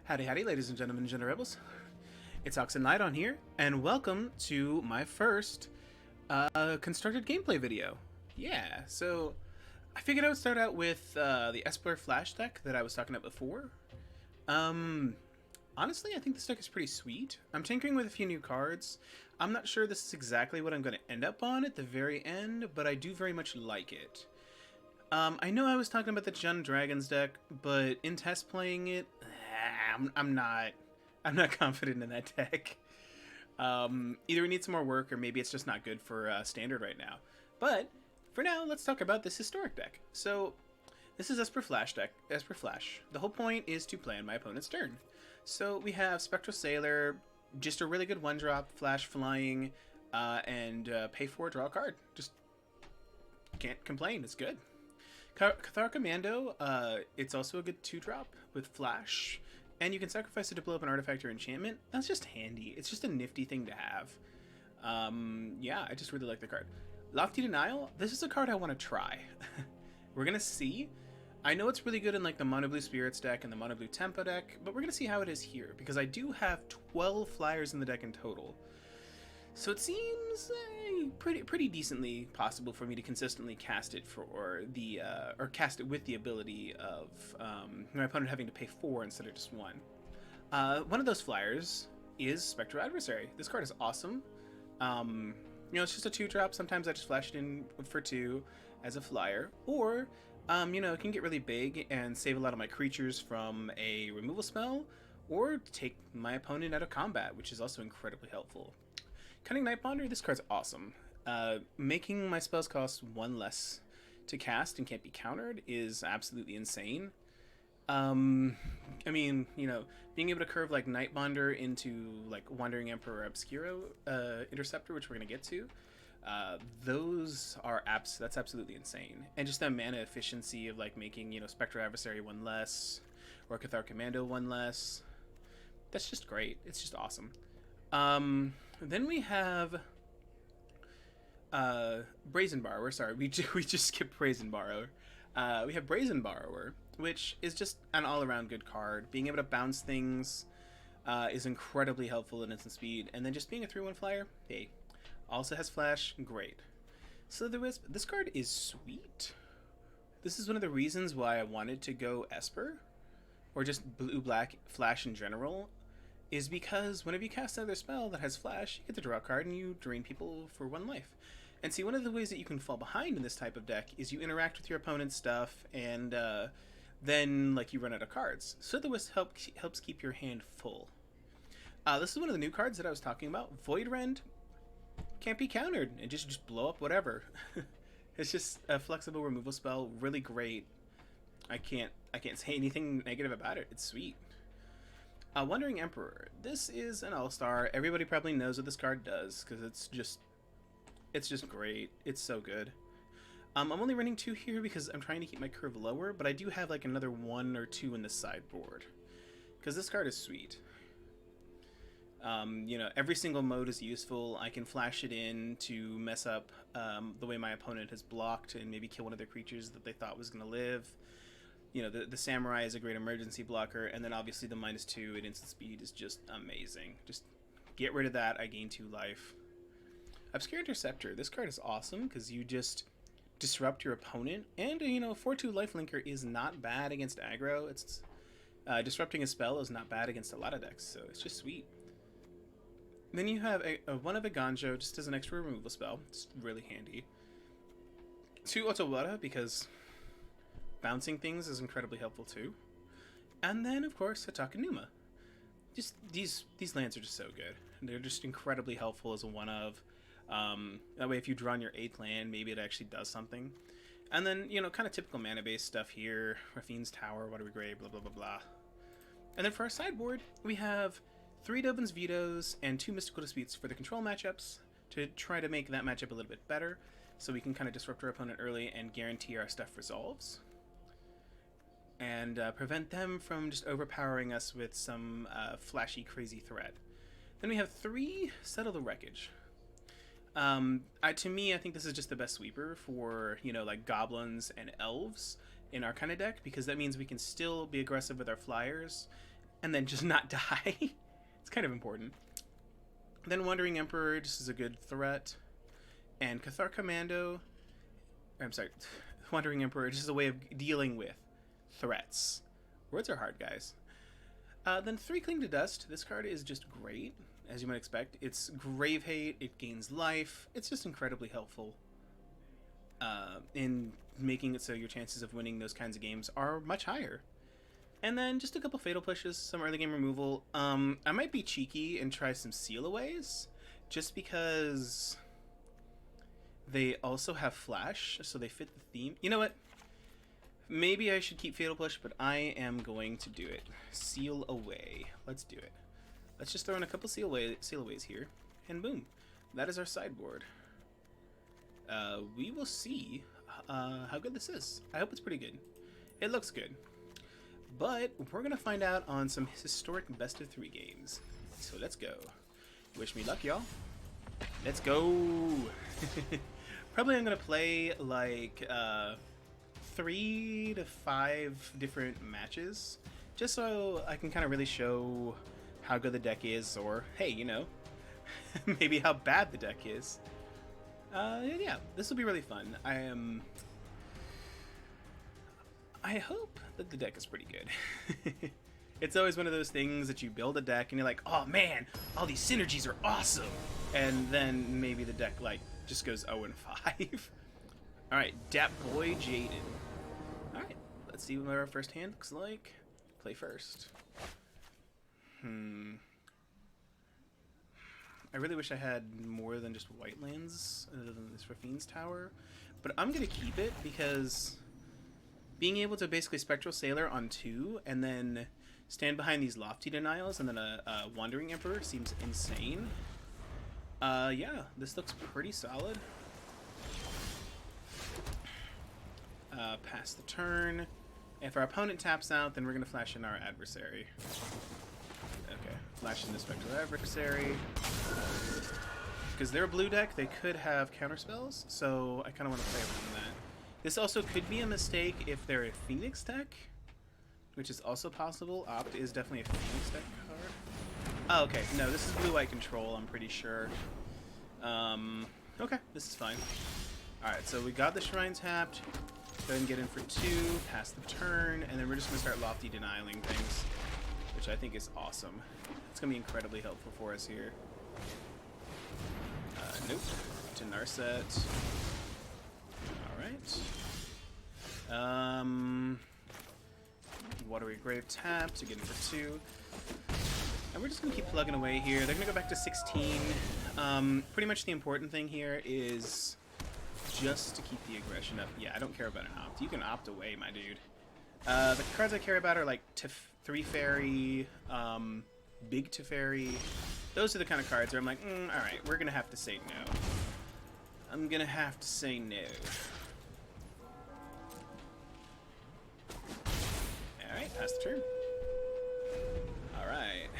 Howdy, howdy, ladies and gentlemen, Gender Rebels. It's Oxen Knight on here, and welcome to my first constructed gameplay video. Yeah, so I figured I would start out with the Esper Flash deck that I was talking about before. Um, Honestly, I think this deck is pretty sweet. I'm tinkering with a few new cards. I'm not sure this is exactly what I'm going to end up on at the very end, but I do very much like it. I know I was talking about the Jund Dragons deck, but in test playing it, I'm not confident in that deck. Either it needs some more work, or maybe it's just not good for standard right now. But for now, let's talk about this historic deck. So this is Esper Flash deck. Esper Flash. The whole point is to play on my opponent's turn. So we have Spectral Sailor, just a really good one-drop, flash flying, and pay 4, draw a card. Just can't complain. It's good. Cathar Commando, it's also a good 2-drop with flash, and you can sacrifice it to blow up an artifact or enchantment. That's just handy. It's just a nifty thing to have. Yeah, I just really like the card. Lofty Denial, this is a card I want to try. We're going to see. I know it's really good in like the Mono Blue Spirits deck and the Mono Blue Tempo deck, but we're going to see how it is here, because I do have 12 flyers in the deck in total. So it seems pretty decently possible for me to consistently cast it for the or cast it with the ability of my opponent having to pay 4 instead of just 1. One of those flyers is Spectral Adversary. This card is awesome. It's just a 2-drop. Sometimes I just flash it in for 2 as a flyer, or it can get really big and save a lot of my creatures from a removal spell, or take my opponent out of combat, which is also incredibly helpful. Cunning Nightbonder, this card's awesome. Making my spells cost 1 less to cast and can't be countered is absolutely insane. Being able to curve like Nightbonder into like Wandering Emperor Obscuro Interceptor, which we're gonna get to, that's absolutely insane. And just the mana efficiency of like making Spectral Adversary 1 less, or Cathar Commando 1 less. That's just great. It's just awesome. Then we have Brazen Borrower. Sorry, we just skipped Brazen Borrower. We have Brazen Borrower, which is just an all-around good card. Being able to bounce things is incredibly helpful in instant speed, and then just being a 3/1 flyer, hey. Also has flash, great. So this card is sweet. This is one of the reasons why I wanted to go Esper, or just blue-black flash in general, is because whenever you cast another spell that has flash, you get to draw a card and you drain people for 1 life. And see, one of the ways that you can fall behind in this type of deck is you interact with your opponent's stuff, and then you run out of cards. So the Wisp helps keep your hand full. This is one of the new cards that I was talking about. Void Rend can't be countered, and just blow up whatever. It's just a flexible removal spell, really great. I can't say anything negative about it. It's sweet. Wandering Emperor. This is an all-star. Everybody probably knows what this card does, because it's just great. It's so good. I'm only running 2 here because I'm trying to keep my curve lower, but I do have like another 1 or 2 in the sideboard, because this card is sweet. Every single mode is useful. I can flash it in to mess up the way my opponent has blocked and maybe kill one of their creatures that they thought was going to live. The Samurai is a great emergency blocker, and then obviously the -2 at instant speed is just amazing. Just get rid of that, I gain 2 life. Obscure Interceptor, this card is awesome because you just disrupt your opponent, and 4/2 lifelinker is not bad against aggro. It's disrupting a spell is not bad against a lot of decks, so it's just sweet. Then you have one of a Ganjo just as an extra removal spell. It's really handy. 2 Otawara because bouncing things is incredibly helpful too. And then, of course, Hatakanuma. Just these lands are just so good. They're just incredibly helpful as a 1-of. That way, if you draw on your 8th land, maybe it actually does something. And then, kind of typical mana-based stuff here. Rafine's Tower, Watery Grave, blah, blah, blah, blah. And then for our sideboard, we have 3 Dovin's Vetoes and 2 Mystical Disputes for the control matchups to try to make that matchup a little bit better, so we can kind of disrupt our opponent early and guarantee our stuff resolves. And prevent them from just overpowering us with some flashy, crazy threat. Then we have 3 Settle the Wreckage. To me, I think this is just the best sweeper for, like goblins and elves in our kind of deck, because that means we can still be aggressive with our flyers and then just not die. It's kind of important. Then Wandering Emperor just is a good threat. And Cathar Commando... I'm sorry, Wandering Emperor just is a way of dealing with threats. Words are hard, guys. Then 3 Cling to Dust. This card is just great, as you might expect. It's Grave Hate, it gains life. It's just incredibly helpful in making it so your chances of winning those kinds of games are much higher. And then just a couple Fatal Pushes, some early game removal. I might be cheeky and try some Seal Aways, just because they also have Flash, so they fit the theme. You know what? Maybe I should keep Fatal Push, but I am going to do it. Seal Away. Let's do it. Let's just throw in a couple Seal Aways here, and boom. That is our sideboard. We will see how good this is. I hope it's pretty good. It looks good. But we're going to find out on some historic best-of-3 games. So let's go. Wish me luck, y'all. Let's go! Probably I'm going to play like 3 to 5 different matches, just so I can kind of really show how good the deck is, or hey, you know, maybe how bad the deck is. Yeah, this will be really fun. I hope that the deck is pretty good. It's always one of those things that you build a deck and you're like, oh man, all these synergies are awesome, and then maybe the deck like just goes 0-5. All right, Dat Boy Jaden. All right, let's see what our first hand looks like. Play first. I really wish I had more than just white lands other than this Rafine's Tower, but I'm gonna keep it because being able to basically Spectral Sailor on 2 and then stand behind these Lofty Denials and then a Wandering Emperor seems insane. Yeah, this looks pretty solid. Pass the turn. If our opponent taps out, then we're going to flash in our adversary. Okay, flash in the Spectral Adversary. Because they're a blue deck, they could have counterspells, so I kind of want to play around that. This also could be a mistake if they're a Phoenix deck, which is also possible. Opt is definitely a Phoenix deck card. Oh, okay. No, this is blue-white control, I'm pretty sure. Okay, this is fine. Alright, so we got the Shrine tapped. Go ahead and get in for 2, pass the turn, and then we're just going to start Lofty Denialing things, which I think is awesome. It's going to be incredibly helpful for us here. Nope. To Narset. Alright. Watery Grave tap to get in for 2. And we're just going to keep plugging away here. They're going to go back to 16. Pretty much the important thing here is just to keep the aggression up. Yeah, I don't care about an opt. You can opt away, my dude. The cards I care about are like 3 Fairy, Big Teferi. Those are the kind of cards where I'm like, alright, we're going to have to say no. I'm going to have to say no. Alright, pass the turn. Alright.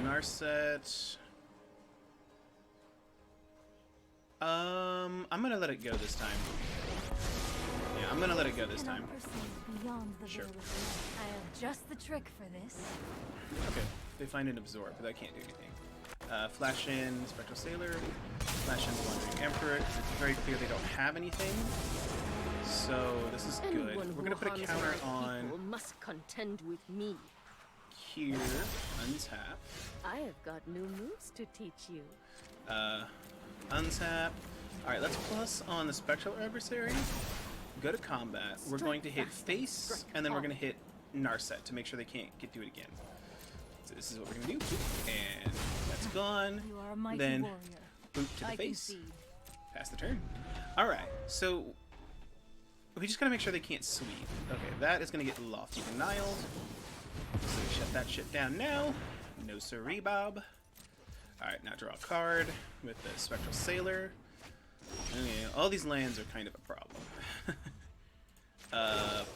Narset. I'm gonna let it go this time. Yeah, I'm gonna let it go this time. Sure. I have just the trick for this. Okay, they find an absorb, but that can't do anything. Flash in Spectral Sailor, flash in the Wandering Emperor, because it's very clear they don't have anything. So this is good. We're gonna put a counter on. Must contend with me. Here, untap. I have got new moves to teach you. Untap. Alright, let's plus on the Spectral Adversary. Go to combat. We're going to hit face, and then we're going to hit Narset to make sure they can't do it again. So this is what we're going to do. And that's gone. You are a mighty then warrior. boot to the face. Pass the turn. Alright, so we just got to make sure they can't sweep. Okay, that is going to get Lofty Denial. So we shut that shit down now. No siree, Bob. Alright, now draw a card with the Spectral Sailor. Okay, all these lands are kind of a problem.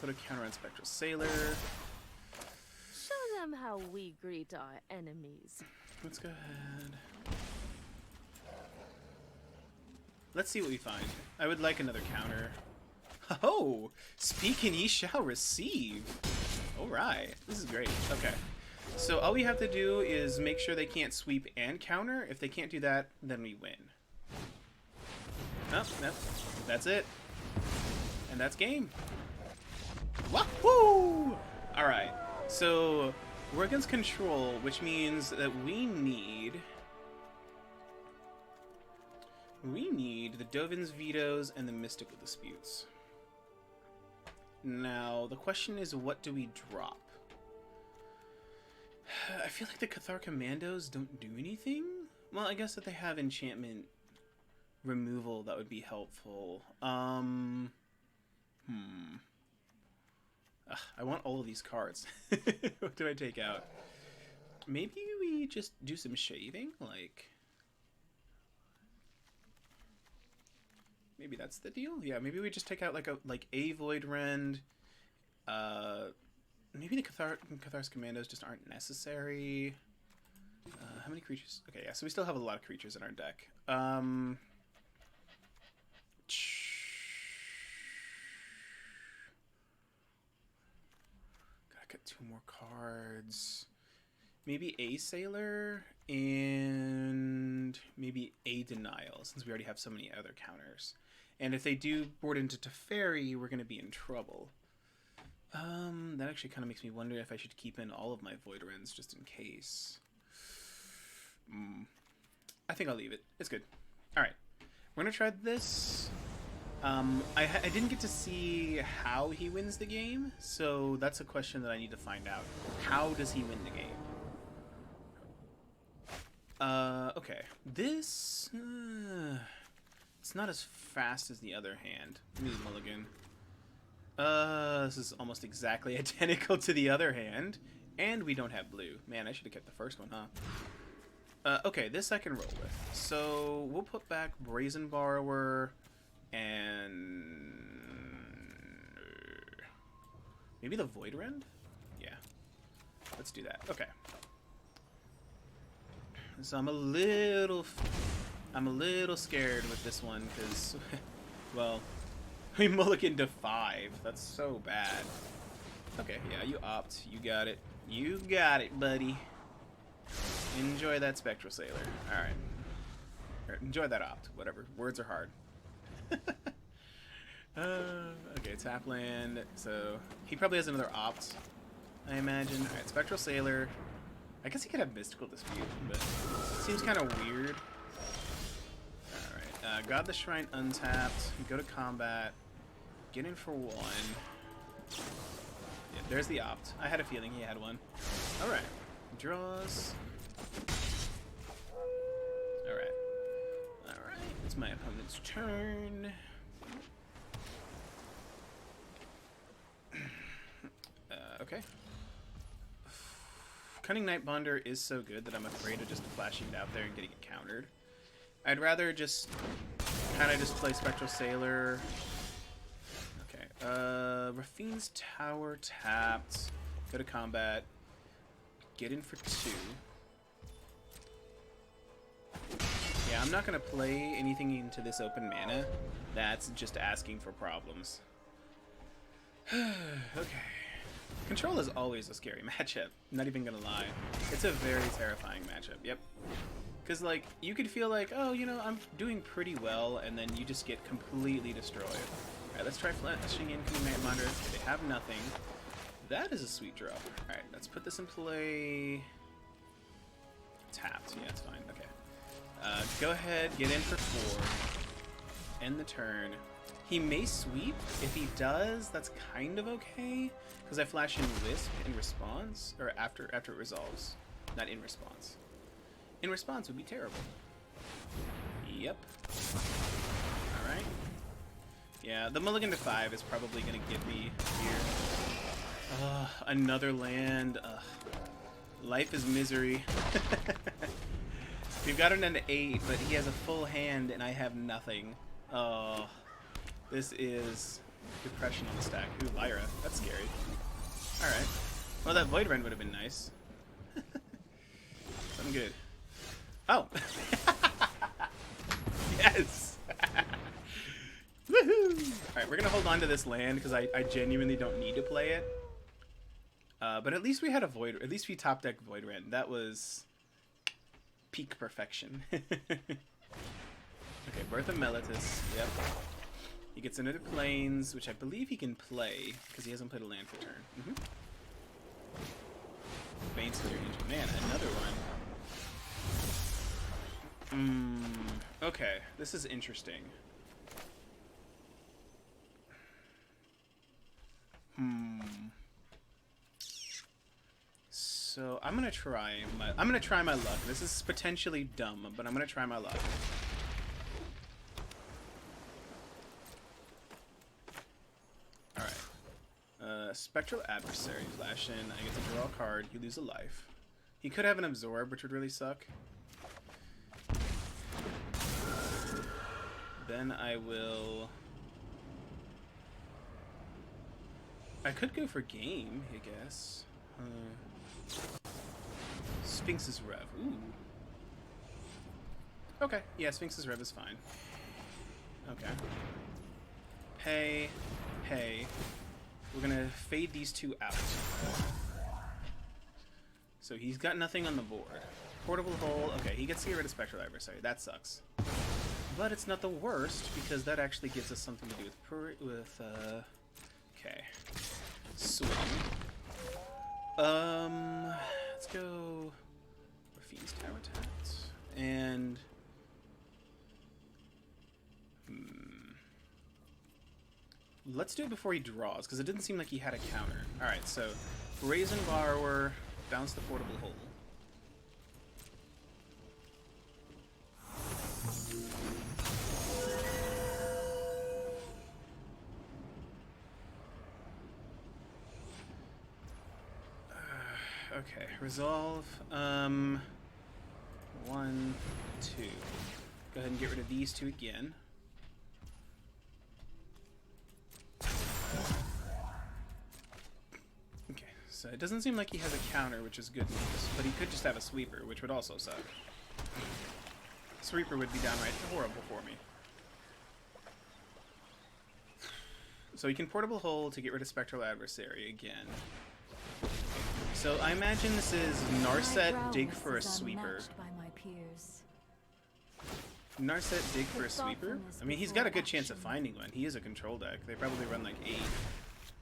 Put a counter on Spectral Sailor. Show them how we greet our enemies. Let's go ahead. Let's see what we find. I would like another counter. Oh, speak and ye shall receive. Alright, this is great. Okay. So all we have to do is make sure they can't sweep and counter. If they can't do that, then we win. Oh, nope. That's it. And that's game. Wahoo! Alright, so we're against control, which means that we need the Dovin's Vetoes and the Mystical Disputes. Now, the question is, what do we drop? I feel like the Cathar Commandos don't do anything. Well, I guess that they have enchantment removal that would be helpful. Ugh, I want all of these cards. What do I take out? Maybe we just do some shaving, like... Maybe that's the deal? Yeah, maybe we just take out like a Void Rend. Maybe the Cathar's Commandos just aren't necessary. How many creatures? Okay, yeah, so we still have a lot of creatures in our deck. Gotta get 2 more cards. Maybe a Sailor and maybe a Denial, since we already have so many other counters. And if they do board into Teferi, we're going to be in trouble. That actually kind of makes me wonder if I should keep in all of my Void Rends just in case. I think I'll leave it. It's good. Alright. We're going to try this. I didn't get to see how he wins the game, so that's a question that I need to find out. How does he win the game? Okay. This... it's not as fast as the other hand. Let me use mulligan. This is almost exactly identical to the other hand. And we don't have blue. Man, I should have kept the first one, huh? Okay, this I can roll with. So, we'll put back Brazen Borrower and... maybe the Void Rend? Yeah. Let's do that. Okay. So I'm a little scared with this one because, well, we mulligan to 5. That's so bad. Okay, yeah, you opt. You got it. You got it, buddy. Enjoy that Spectral Sailor. All right. Enjoy that opt. Whatever. Words are hard. Okay, tap land. So he probably has another opt, I imagine. All right, Spectral Sailor. I guess he could have Mystical Dispute, but it seems kind of weird. Alright, God the Shrine untapped, go to combat, get in for 1. Yeah, there's the opt. I had a feeling he had one. Alright, draws. Alright. Alright, it's my opponent's turn. Okay. Cunning Nightbonder is so good that I'm afraid of just flashing it out there and getting it countered. I'd rather just kind of just play Spectral Sailor. Okay. Rafine's Tower tapped. Go to combat. Get in for 2. Yeah, I'm not going to play anything into this open mana. That's just asking for problems. Okay. Control is always a scary matchup. I'm not even gonna lie. It's a very terrifying matchup. Yep. Because, like, you could feel like, oh, you know, I'm doing pretty well, and then you just get completely destroyed. Alright, let's try flashing in Cunning Nightbonder. Okay, they have nothing. That is a sweet draw. Alright, let's put this in play. Tapped. Yeah, it's fine. Okay. Go ahead, get in for 4. End the turn. He may sweep. If he does, that's kind of okay. Because I flash in Wisp in response, or after it resolves. Not in response. In response would be terrible. Yep. Alright. Yeah, the mulligan to 5 is probably going to get me here. Another land. Life is misery. We've got him down to 8, but he has a full hand and I have nothing. Oh, this is depression on the stack. Ooh, Lyra. That's scary. Alright. Well, that Void Rend would have been nice. I'm good. Oh! Yes! Woohoo! Alright, we're gonna hold on to this land because I genuinely don't need to play it. But at least we had a Void... At least we top deck Void Rend. That was... peak perfection. Okay, Birth of Meletis. Yep. He gets into the planes, which I believe he can play, because he hasn't played a land for turn. Baneslayer Angel. Man, another one. Okay, this is interesting. So I'm gonna try my luck. This is potentially dumb, but I'm gonna try my luck. Alright. Spectral Adversary. Flash in. I get to draw a card. You lose a life. He could have an Absorb, which would really suck. Then I will... I could go for game, I guess. Sphinx's Rev. Ooh. Okay. Yeah, Sphinx's Rev is fine. Okay. Hey. Hey. We're gonna fade these two out. So he's got nothing on the board. Portable Hole. Okay, he gets to get rid of Spectral Adversary. That sucks. But it's not the worst, because that actually gives us something to do with okay. Swing. Let's go Raffine's Tower Attacks. And let's do it before he draws, because it didn't seem like he had a counter. Alright, so Brazen Borrower, bounce the Portable Hole. Okay, resolve. 1, 2. Go ahead and get rid of these two again. Okay, so it doesn't seem like he has a counter, which is good news, but he could just have a sweeper, which would also suck. Sweeper would be downright horrible for me. So he can Portable Hole to get rid of Spectral Adversary again. So I imagine this is Narset dig for a sweeper. Narset dig for a sweeper? I mean, he's got a good chance of finding one. He is a control deck. They probably run like 8.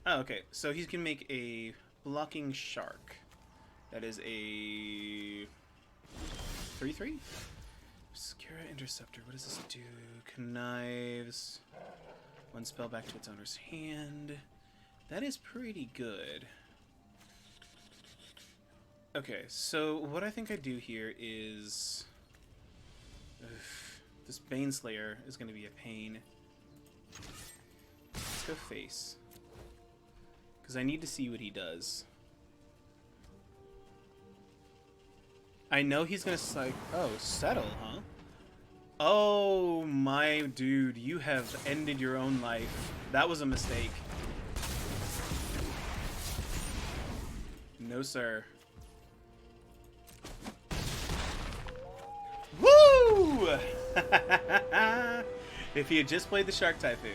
Oh, okay. So he can make a blocking shark. That is a 3/3? Obscura Interceptor. What does this do? Connives. 1 spell back to its owner's hand. That is pretty good. Okay, so what I think I do here is... this Baneslayer is going to be a pain. Let's go face. Because I need to see what he does. I know he's going to oh, settle, huh? Oh, my dude, you have ended your own life. That was a mistake. No, sir. Woo! If he had just played the Shark Typhoon.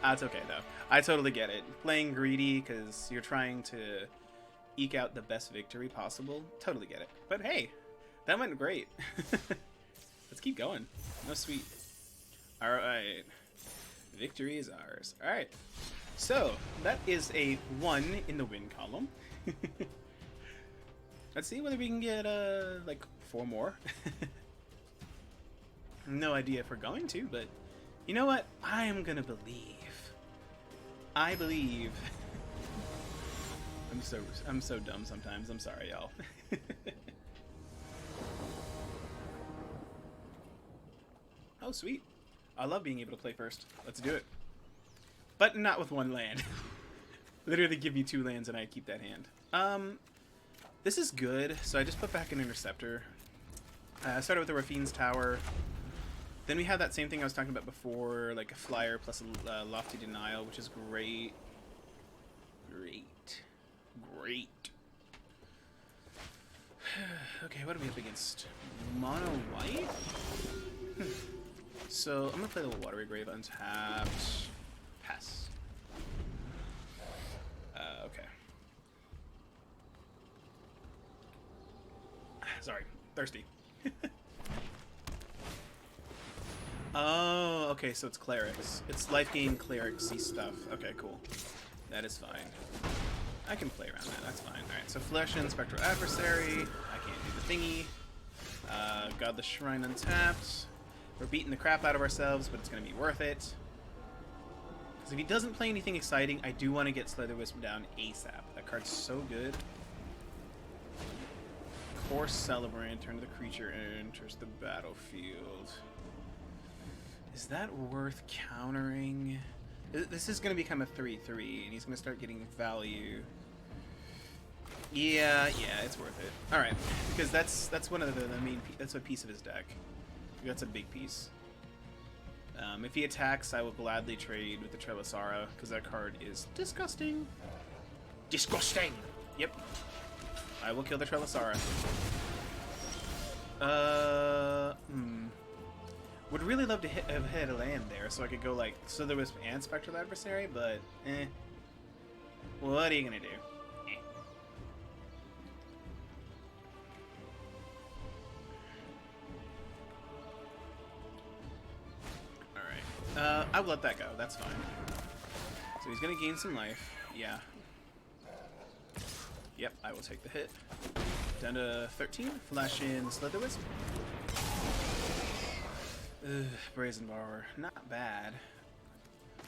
It's okay, though. I totally get it. Playing greedy because you're trying to eke out the best victory possible. Totally get it. But hey, that went great. Let's keep going. No sweet. Alright. Victory is ours. Alright. So, that is a 1 in the win column. Let's see whether we can get, like, 4 more. No idea if we're going to, but you know what? I am gonna believe. I believe. I'm so dumb sometimes. I'm sorry, y'all. Oh, sweet. I love being able to play first. Let's do it. But not with 1 land. Literally give me 2 lands and I keep that hand. This is good. So I just put back an Interceptor. I started with the Raffine's Tower. Then we have that same thing I was talking about before, like a flyer plus a Lofty Denial, which is great. Great. Great. Okay, what are we up against? Mono white? So I'm gonna play the Watery Grave untapped. Pass. Sorry, thirsty. Oh, okay, so it's clerics. It's life gain clerics-y stuff. Okay, cool. That is fine. I can play around that, that's fine. Alright, so Flesh and Spectral Adversary. I can't do the thingy. Godless Shrine untapped. We're beating the crap out of ourselves, but it's going to be worth it. Because if he doesn't play anything exciting, I do want to get Slitherwisp down ASAP. That card's so good. Core Celebrant, turn to the creature, enters the battlefield. Is that worth countering? This is going to become a 3/3, and he's going to start getting value. Yeah, it's worth it. All right, because that's one of the main. That's a piece of his deck. That's a big piece. If he attacks, I will gladly trade with the Trelasara because that card is disgusting. Disgusting. Yep. I will kill the Trelasara. Would really love to have hit a land there so I could go like Slitherwisp and Spectral Adversary, but what are you gonna do? Alright. I'll let that go. That's fine. So he's gonna gain some life. Yeah. Yep, I will take the hit. Down to 13. Flash in Slitherwisp. Ugh, Brazen Borrower. Not bad.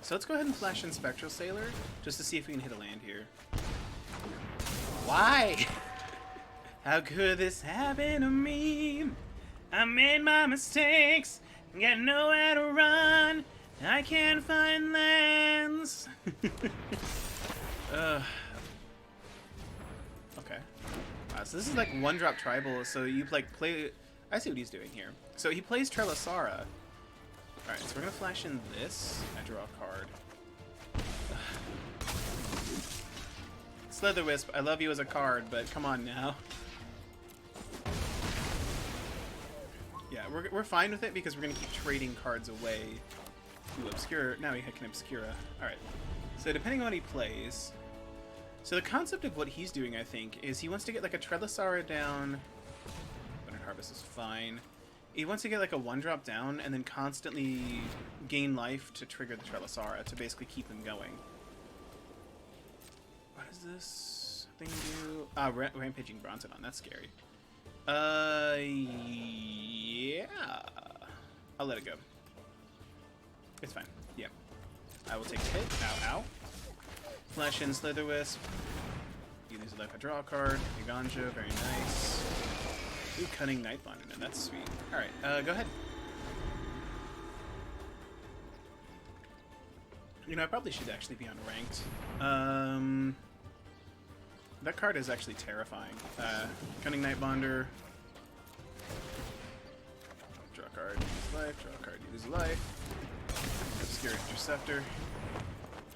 So let's go ahead and flash in Spectral Sailor, just to see if we can hit a land here. Why? How could this happen to me? I made my mistakes, got nowhere to run, I can't find lands. Okay. Wow, so this is like one drop tribal, so you like play... I see what he's doing here. So he plays Trelasara. Alright, so we're gonna flash in this. I draw a card. Slitherwisp, I love you as a card, but come on now. Yeah, we're fine with it because we're gonna keep trading cards away to Obscura. Now we can Obscura. Alright. So depending on what he plays. So the concept of what he's doing, I think, is he wants to get like a Trelasara down. Harvest is fine. He wants to get like a 1-drop down and then constantly gain life to trigger the Trelasara to basically keep him going. What does this thing do? Ah, Rampaging Bronzodon. That's scary. Yeah. I'll let it go. It's fine. Yeah. I will take a hit. Ow, ow. Flash in Slitherwisp. You lose a life, I draw a card. Ganja, very nice. Ooh, Cunning Nightbonder, man, that's sweet. Alright, go ahead. You know, I probably should actually be unranked. That card is actually terrifying. Cunning Nightbonder. Draw a card, use life, draw a card, use life. Obscure Interceptor.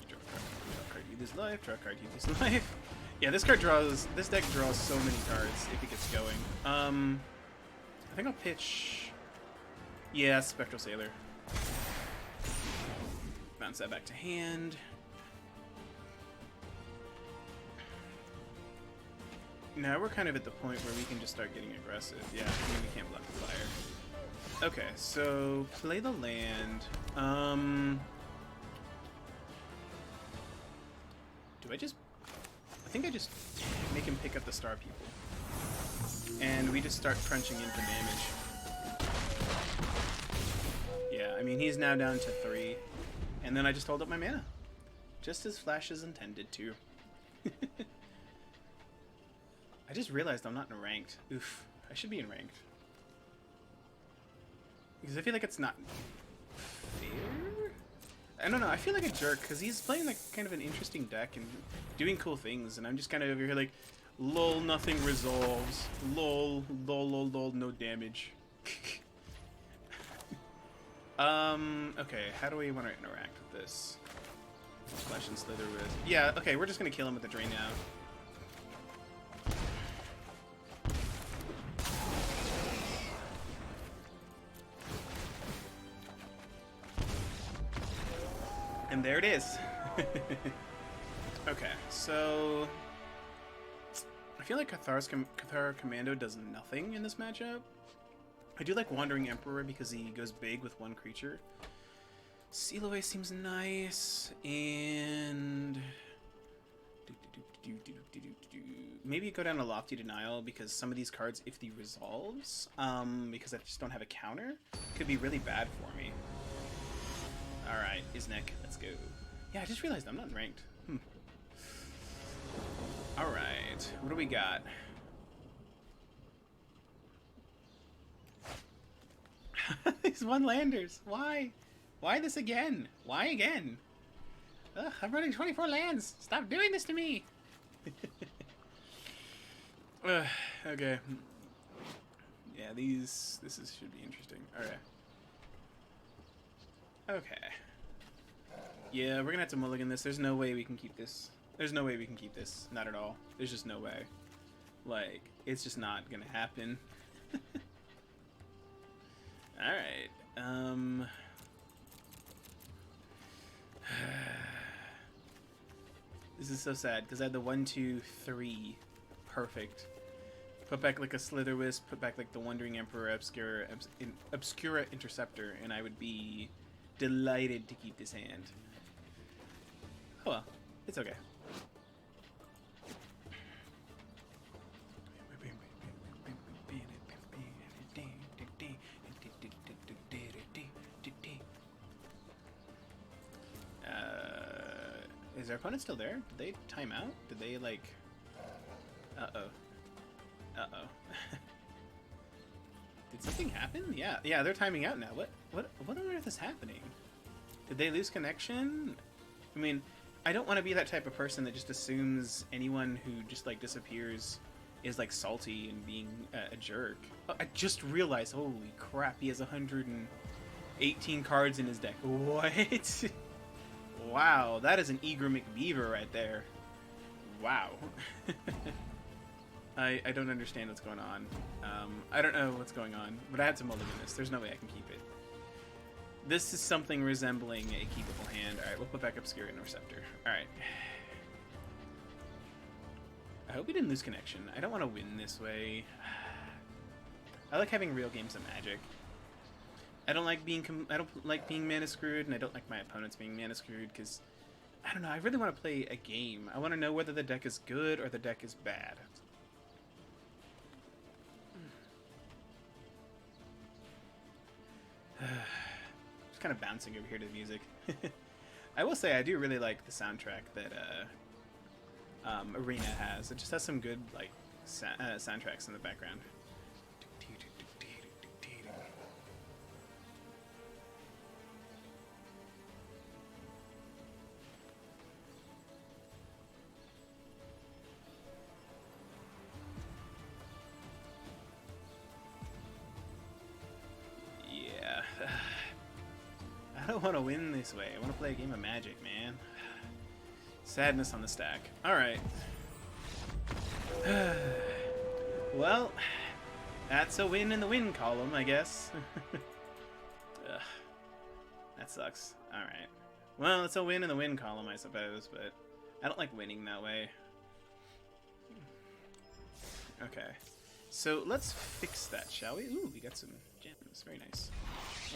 Draw a card, use life, draw a card, use life. Yeah, this deck draws so many cards if it gets going. I think I'll pitch... Yeah, Spectral Sailor. Bounce that back to hand. Now we're kind of at the point where we can just start getting aggressive. Yeah, I mean, we can't block the fire. Okay, so play the land. Do I just... I think I just make him pick up the Star People. And we just start crunching in for damage. Yeah, I mean, he's now down to 3. And then I just hold up my mana. Just as Flash is intended to. I just realized I'm not in ranked. Oof. I should be in ranked. Because I feel like it's not fair? I don't know, I feel like a jerk, because he's playing like kind of an interesting deck and doing cool things, and I'm just kind of over here like, lol, nothing resolves. Lol, lol, lol, lol, no damage. Okay, how do we want to interact with this? Flash and Slither with... Yeah, okay, we're just going to kill him with the Drain now. And there it is. Okay, so I feel like Cathar Commando does nothing in this matchup. I do like Wandering Emperor because he goes big with one creature. Seal Away seems nice, and maybe go down to Lofty Denial because some of these cards, if the resolves, because I just don't have a counter, could be really bad for me. Alright, Isnek, let's go. Yeah, I just realized I'm not ranked. Alright, what do we got? These one-landers, why? Why this again? Why again? Ugh, I'm running 24 lands. Stop doing this to me. Okay. Yeah, should be interesting. Alright. Okay. Yeah, we're gonna have to mulligan this. There's no way we can keep this. There's no way we can keep this. Not at all. There's just no way. Like, it's just not gonna happen. Alright. This is so sad because I had the 1, 2, 3 perfect. Put back like a Slither Wisp, put back like the Wandering Emperor, Obscura Interceptor, and I would be delighted to keep this hand. Oh well, it's okay. Is our opponent still there? Did they time out? Did they like... Uh-oh. Uh-oh. Did something happen? Yeah, they're timing out now. What on earth is happening? Did they lose connection? I mean, I don't want to be that type of person that just assumes anyone who just like disappears is like salty and being a jerk. Oh, I just realized, holy crap, he has 118 cards in his deck. What? Wow, that is an Eager McBeaver right there. Wow. I don't understand what's going on. I don't know what's going on, but I had to mulligan this. There's no way I can keep it. This is something resembling a keepable hand. Alright, we'll put back Obscure Interceptor. Alright. I hope we didn't lose connection. I don't want to win this way. I like having real games of Magic. I don't like being mana screwed, and I don't like my opponents being mana screwed because I don't know. I really want to play a game. I want to know whether the deck is good or the deck is bad. Just kind of bouncing over here to the music. I will say I do really like the soundtrack that Arena has. It just has some good like soundtracks in the background. I don't want to win this way. I want to play a game of Magic, man. Sadness on the stack. Alright. Well, that's a win in the win column, I guess. Ugh, that sucks. Alright. Well, it's a win in the win column, I suppose, but I don't like winning that way. Okay. So let's fix that, shall we? Ooh, we got some gems. Very nice.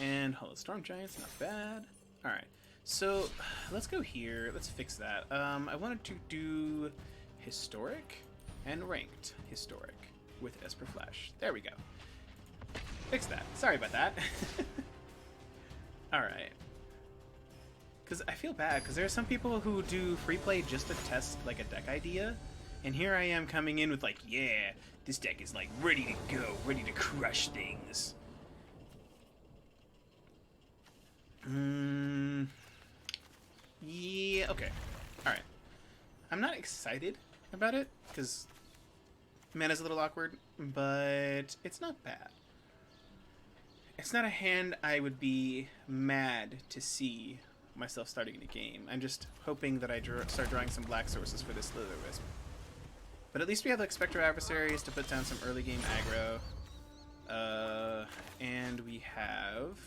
And Hollow Storm Giants, not bad. Alright, so let's go here. Let's fix that. I wanted to do Historic and Ranked Historic with Esper Flash. There we go. Fix that. Sorry about that. Alright. Because I feel bad, because there are some people who do free play just to test like a deck idea. And here I am coming in with like, yeah, this deck is like ready to go, ready to crush things. Yeah, okay. Alright. I'm not excited about it, because mana's a little awkward, but it's not bad. It's not a hand I would be mad to see myself starting in a game. I'm just hoping that I start drawing some black sources for this Slither Wisp. But at least we have like Spectral Adversaries to put down some early game aggro. And we have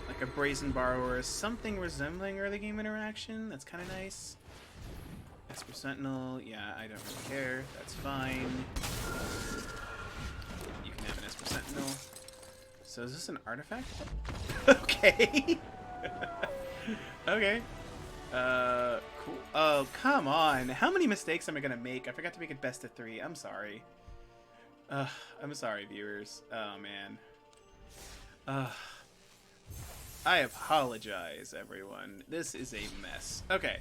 like a Brazen Borrower, something resembling early game interaction. That's kind of nice. Esper Sentinel, yeah, I don't really care. That's fine. You can have an Esper Sentinel. So is this an artifact? Okay. Okay. Cool. Oh, come on. How many mistakes am I gonna make? I forgot to make it best of 3. I'm sorry. I'm sorry, viewers. Oh, man. I apologize, everyone. This is a mess. Okay.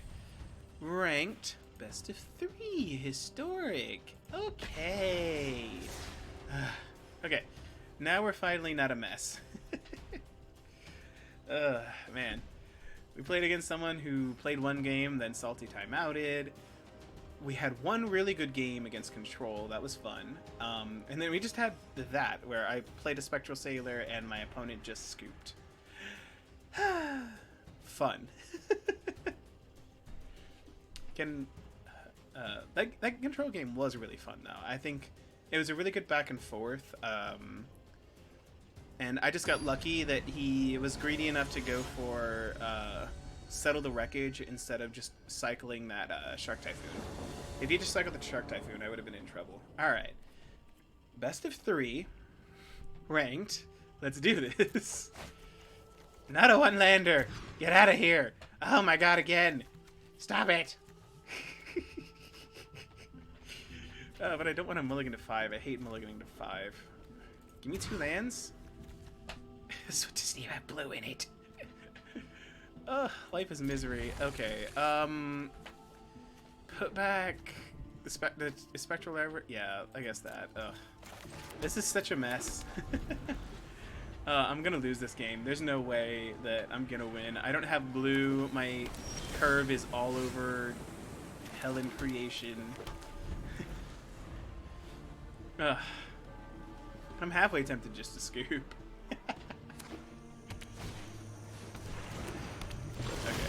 Ranked best of 3. Historic. Okay. Okay. Now we're finally not a mess. Man. We played against someone who played one game, then salty timeouted. We had one really good game against Control. That was fun. And then we just had that, where I played a Spectral Sailor and my opponent just scooped. Fun. That Control game was really fun, though. I think it was a really good back and forth. And I just got lucky that he was greedy enough to go for Settle the Wreckage instead of just cycling that Shark Typhoon. If he just cycled the Shark Typhoon, I would have been in trouble. Alright. Best of 3. Ranked. Let's do this. Not a one-lander. Get out of here. Oh my god, again. Stop it. But I don't want to mulligan to 5. I hate mulliganing to 5. Give me 2 lands. So to see if I have blue in it. Ugh, life is misery. Okay, put back the spectral lever. Yeah, I guess that. Ugh. This is such a mess. I'm gonna lose this game. There's no way that I'm gonna win. I don't have blue. My curve is all over hell in creation. Ugh. I'm halfway tempted just to scoop.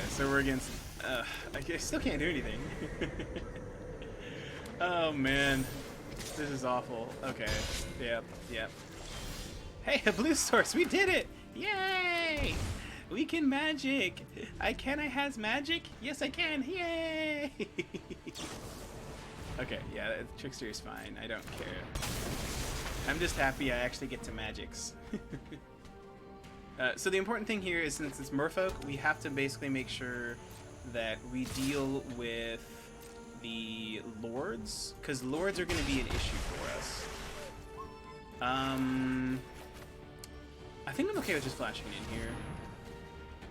So we're against... I still can't do anything. Oh, man. This is awful. Okay. Yep. Hey, a blue source! We did it! Yay! We can magic! I has magic? Yes, I can! Yay! Okay, yeah, Trickster is fine. I don't care. I'm just happy I actually get to magics. So the important thing here is, since it's Merfolk, we have to basically make sure that we deal with the Lords, because Lords are going to be an issue for us. I think I'm okay with just flashing in here.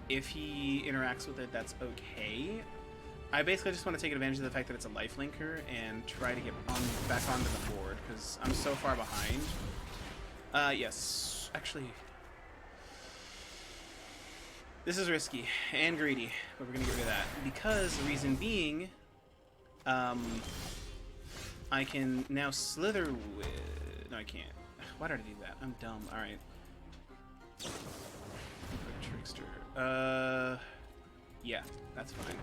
If he interacts with it, that's okay. I basically just want to take advantage of the fact that it's a lifelinker and try to get back onto the board, because I'm so far behind. Yes, actually... This is risky and greedy, but we're going to get rid of that. Because, the reason being, I can now slither with... No, I can't. Why did I do that? I'm dumb. Alright. Trickster. Yeah, that's fine.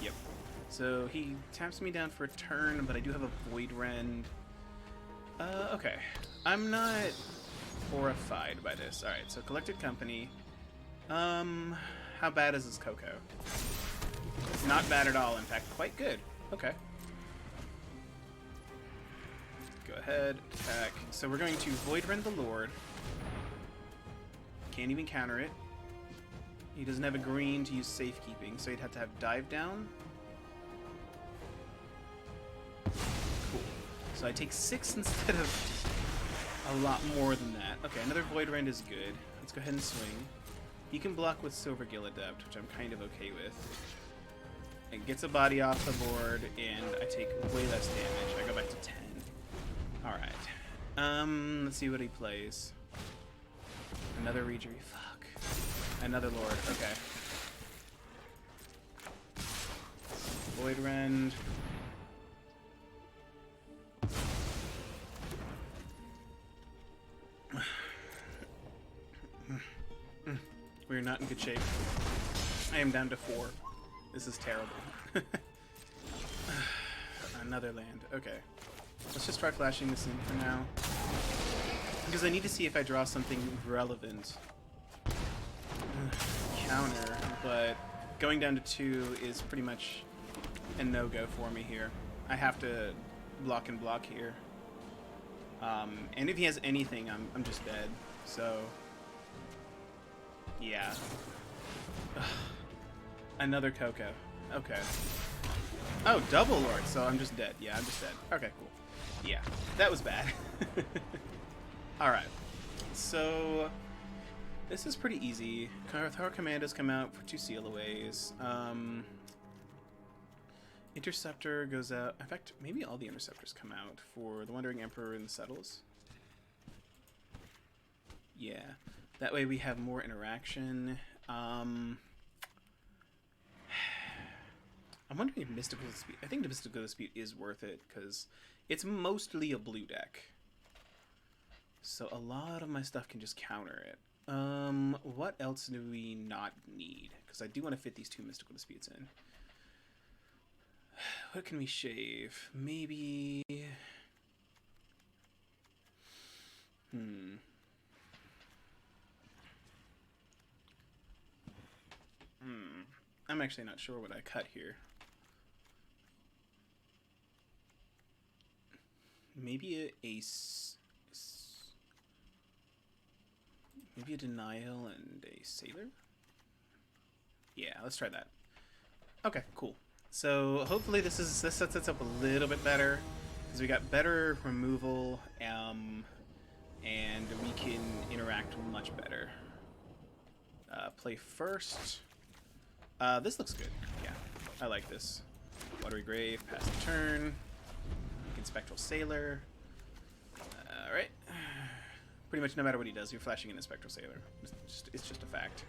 Yep. So, he taps me down for a turn, but I do have a Void Rend. Okay. I'm not horrified by this. Alright, so Collected Company... how bad is this Coco? Not bad at all, in fact, quite good. Okay. Go ahead, attack. So we're going to Void Rend the Lord. Can't even counter it. He doesn't have a green to use safekeeping, so he'd have to have Dive Down. Cool. So I take 6 instead of a lot more than that. Okay, another Void Rend is good. Let's go ahead and swing. He can block with Silver Gill Adept, which I'm kind of okay with. It gets a body off the board, and I take way less damage. I go back to 10. Alright. Let's see what he plays. Another Regery. Fuck. Another Lord. Okay. Void Rend. We're not in good shape. I am down to 4. This is terrible. Another land. Okay. Let's just try flashing this in for now. Because I need to see if I draw something relevant. Counter, but going down to 2 is pretty much a no-go for me here. I have to block and block here. And if he has anything, I'm just dead. So, yeah. Another Coco. Okay. Oh, double Lord, so I'm just dead. Yeah, I'm just dead. Okay, cool. Yeah, that was bad. Alright. So, this is pretty easy. Our commandos come out for 2 seal-aways. Interceptor goes out. In fact, maybe all the interceptors come out for the Wandering Emperor and the Settles. Yeah. That way we have more interaction. I'm wondering if Mystical Dispute... I think the Mystical Dispute is worth it, because it's mostly a blue deck. So a lot of my stuff can just counter it. What else do we not need? Because I do want to fit these 2 Mystical Disputes in. What can we shave? Maybe... I'm actually not sure what I cut here. Maybe maybe a Denial and a Sailor? Yeah, let's try that. Okay, cool. So hopefully this sets us up a little bit better, because we got better removal, and we can interact much better. Play first. This looks good. Yeah, I like this. Watery Grave, pass the turn. Spectral Sailor. Alright. Pretty much no matter what he does, you're flashing in a Spectral Sailor. It's just a fact.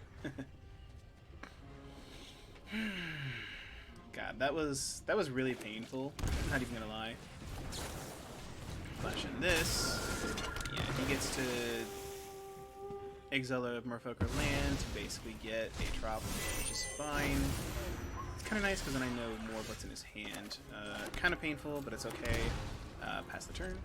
God, that was really painful. I'm not even gonna lie. Flash in this. Yeah, he gets to exile a Merfolk land to basically get a drop, which is fine. It's kind of nice because then I know more of what's in his hand. Kind of painful, but it's okay. Pass the turn.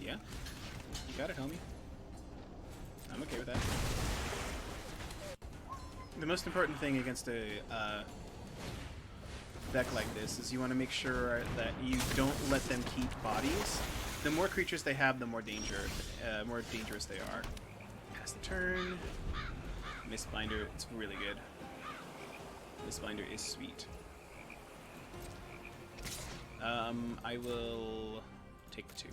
Yeah. You got it, homie. I'm okay with that. The most important thing against a deck like this is you want to make sure that you don't let them keep bodies. The more creatures they have, the more dangerous they are. Pass the turn. Mistbinder, it's really good. Mistbinder is sweet. I will take the 2.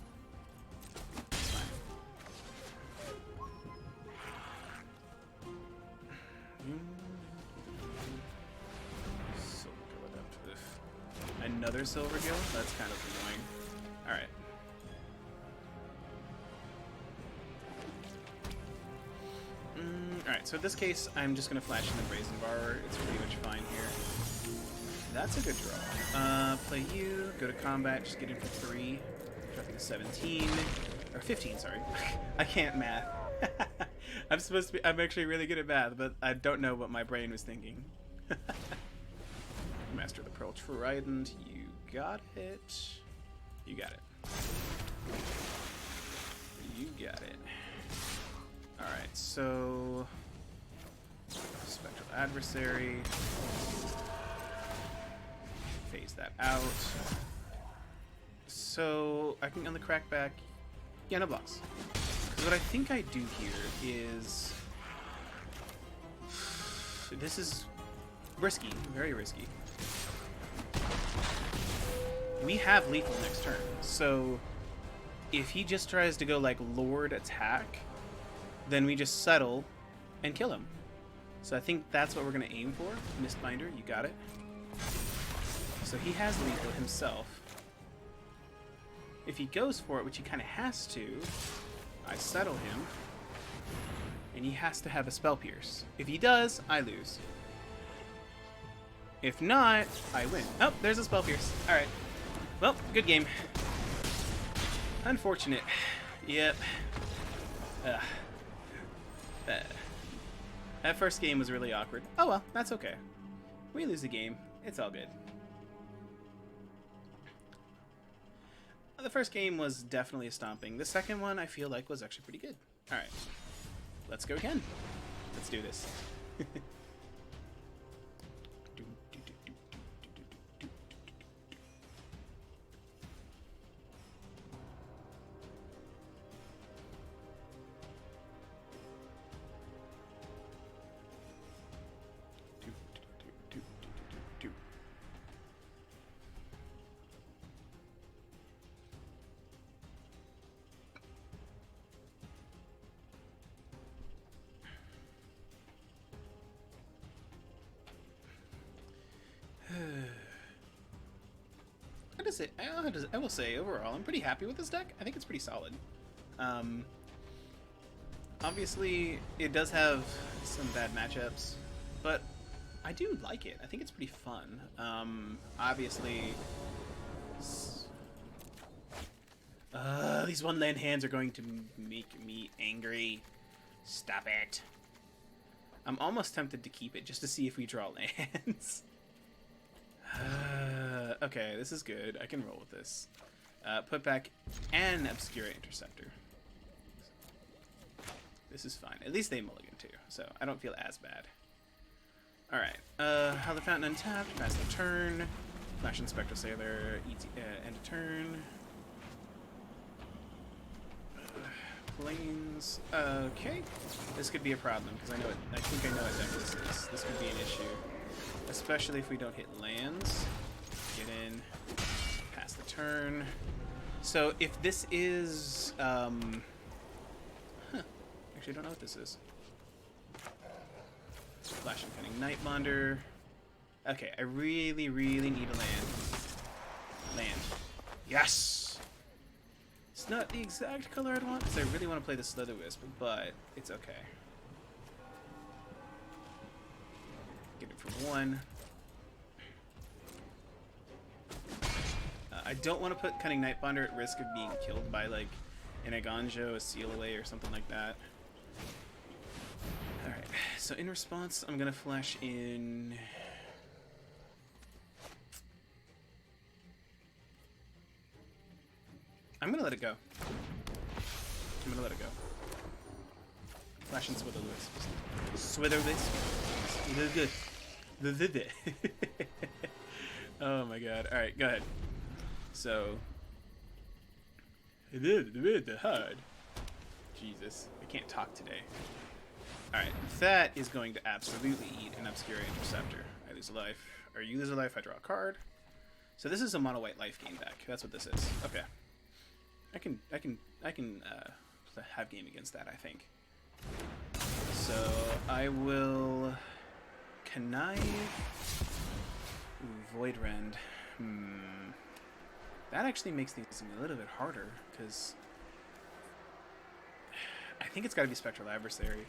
It's fine. Silver Gill up. Another Silver Gill? That's kind of annoying. Alright. Alright, so in this case, I'm just going to flash in the Brazen Borrower. It's pretty much fine here. That's a good draw. Play you, go to combat, just get in for 3. Dropping a 17. Or 15, sorry. I can't math. I'm actually really good at math, but I don't know what my brain was thinking. Master the Pearl Trident, you got it. You got it. You got it. Alright, so... Spectral Adversary. Phase that out. So, I can on the crackback... Yeah, no blocks. Because what I think I do here is... This is risky. Very risky. We have lethal next turn. So, if he just tries to go like Lord attack... then we just settle and kill him. So I think that's what we're going to aim for. Mistbinder, you got it. So he has lethal himself. If he goes for it, which he kind of has to, I settle him. And he has to have a Spell Pierce. If he does, I lose. If not, I win. Oh, there's a Spell Pierce. Alright. Well, good game. Unfortunate. Yep. That first game was really awkward. Oh well, that's okay. We lose the game. It's all good. The first game was definitely a stomping. The second one, I feel like, was actually pretty good. Alright. Let's go again. Let's do this. I will say, overall, I'm pretty happy with this deck. I think it's pretty solid. Obviously, it does have some bad matchups, but I do like it. I think it's pretty fun. Obviously, these one-land hands are going to make me angry. Stop it. I'm almost tempted to keep it just to see if we draw lands. Okay, this is good. I can roll with this. Put back an Obscura Interceptor. This is fine. At least they mulligan too, so I don't feel as bad. Alright, Howdy Fountain untapped, pass the turn. Flash and Spectral Sailor, end of turn. Planes. Okay. This could be a problem, because I think I know what deck this is. This could be an issue. Especially if we don't hit lands. Get in. Pass the turn. So if this is actually I don't know what this is. Flash and Cunning Nightbonder. Okay, I really, really need a land. Land. Yes! It's not the exact color I'd want, because I really want to play the Slither Wisp, but it's okay. Get it for 1. I don't want to put Cunning Nightbonder at risk of being killed by, like, an Aganjo, a Seal Away, or something like that. Alright, so in response, I'm going to flash in... I'm going to let it go. I'm going to let it go. Flash in Swither Wisp. Swither Wisp. Oh my god. Alright, go ahead. So... hard. Jesus. I can't talk today. Alright, that is going to absolutely eat an Obscura Interceptor. I lose a life. Or you lose a life, I draw a card. So this is a mono-white life gain deck. That's what this is. Okay. I can have game against that, I think. So I will connive. Ooh, Void Rend. That actually makes things a little bit harder, because I think it's got to be Spectral Adversary.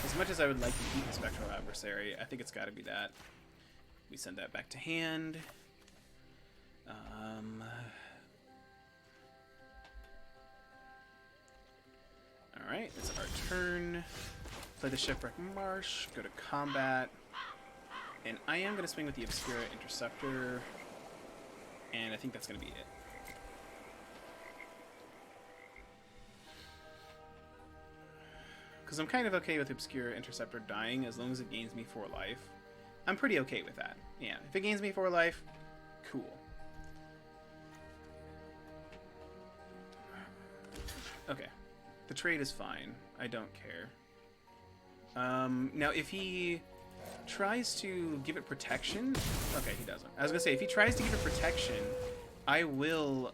As much as I would like to keep the Spectral Adversary, I think it's got to be that. We send that back to hand. Alright, it's our turn. Play the Shipwreck Marsh, go to combat. And I am going to swing with the Obscura Interceptor. And I think that's going to be it. Because I'm kind of okay with Obscura Interceptor dying as long as it gains me 4 life. I'm pretty okay with that. Yeah, if it gains me 4 life, cool. Okay. The trade is fine. I don't care. Now, if he tries to give it protection... Okay, he doesn't. I was going to say, if he tries to give it protection, I will,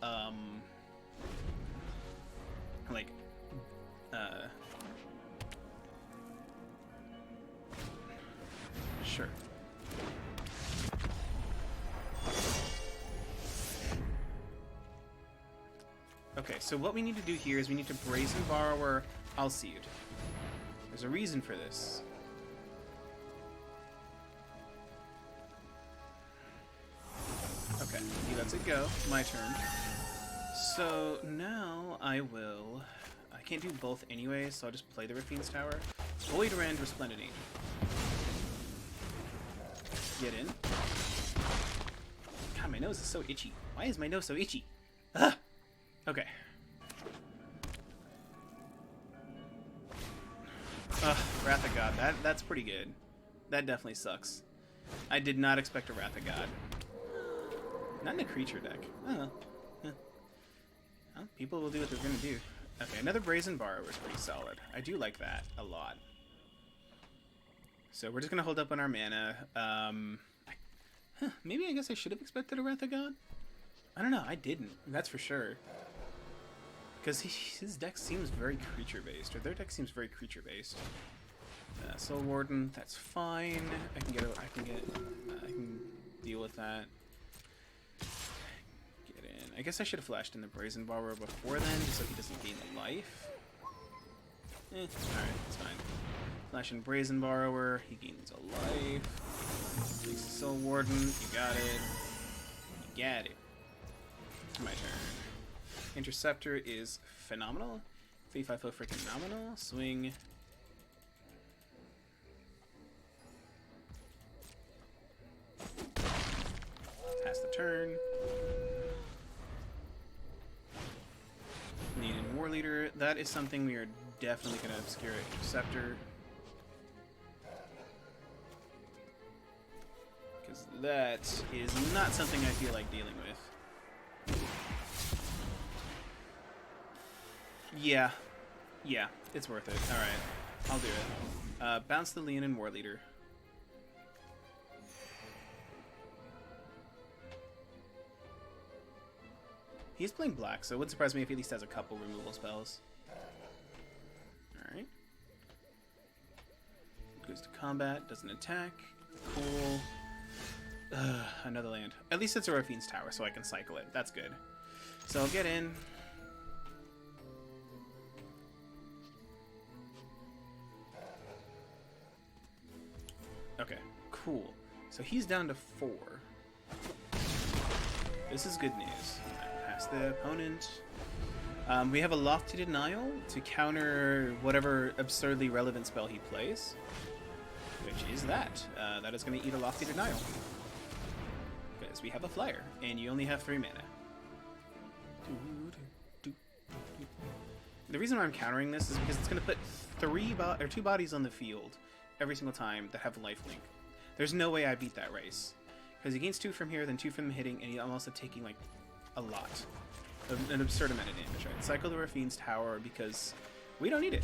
sure. Okay, so what we need to do here is we need to Brazen Borrower Alseid. There's a reason for this. Okay, he lets it go. My turn. So now I will... I can't do both anyway, so I'll just play the Rafine's Tower. Void Rend, Resplendent Angel. Get in. God, my nose is so itchy. Why is my nose so itchy? Ugh! Okay. Ugh, Wrath of God. That's pretty good. That definitely sucks. I did not expect a Wrath of God. Not in a creature deck. Oh. Well, people will do what they're going to do. Okay, another Brazen Borrower is pretty solid. I do like that a lot. So we're just going to hold up on our mana. Maybe I guess I should have expected a Wrath of God? I don't know. I didn't. That's for sure. Because his deck seems very creature-based. Or their deck seems very creature-based. Soul Warden, that's fine. I can deal with that. Get in. I guess I should have flashed in the Brazen Borrower before then, just so he doesn't gain a life. Alright, that's fine. Flash in Brazen Borrower, he gains a life. Takes the Soul Warden, you got it. You got it. My turn. Interceptor is phenomenal. 3-5 freaking phenomenal. Swing. Pass the turn. Need a War Leader. That is something we are definitely going to obscure Interceptor. Because that is not something I feel like dealing with. Yeah, it's worth it. Alright, I'll do it. Bounce the Leonin War Leader. He's playing black, so it wouldn't surprise me if he at least has a couple removal spells. Alright. Goes to combat, doesn't attack. Cool. Another land. At least it's a Rafine's Tower, so I can cycle it. That's good. So I'll get in. Okay, cool. So he's down to 4. This is good news. Pass the opponent. We have a Lofty Denial to counter whatever absurdly relevant spell he plays. Which is that. That is going to eat a Lofty Denial. Because we have a flyer, and you only have 3 mana. The reason why I'm countering this is because it's going to put 2 bodies on the field every single time that have lifelink. There's no way I beat that race. Because he gains 2 from here, then 2 from hitting, and I'm also taking, like, a lot. An absurd amount of damage, right? Cycle the Rafine's Tower because we don't need it.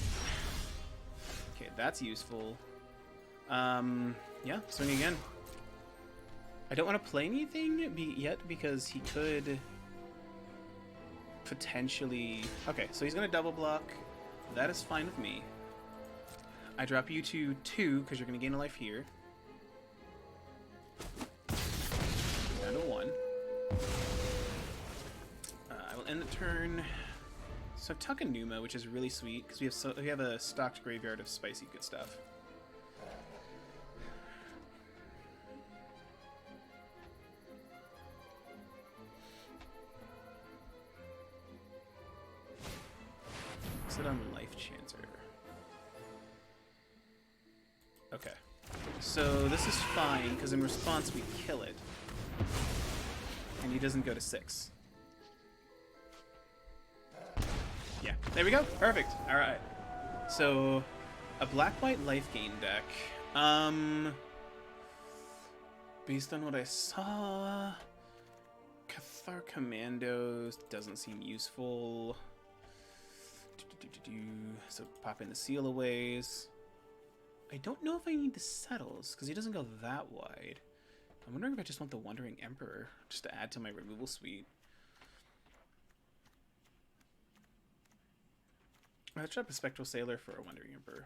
Okay, that's useful. Yeah, swing again. I don't want to play anything yet because he could potentially... Okay, so he's going to double block. That is fine with me. I drop you to 2 because you're going to gain a life here. Down to 1. I will end the turn. So Tuckanuma, which is really sweet because we have a stocked graveyard of spicy good stuff. Sit on Life Chancer. Okay. So this is fine, because in response we kill it. And he doesn't go to 6. Yeah, there we go. Perfect. Alright. So, a black-white life gain deck. Based on what I saw... Cathar Commandos doesn't seem useful. So pop in the Sealaways. I don't know if I need the Settles, because he doesn't go that wide. I'm wondering if I just want the Wandering Emperor, just to add to my removal suite. Let's drop a Spectral Sailor for a Wandering Emperor.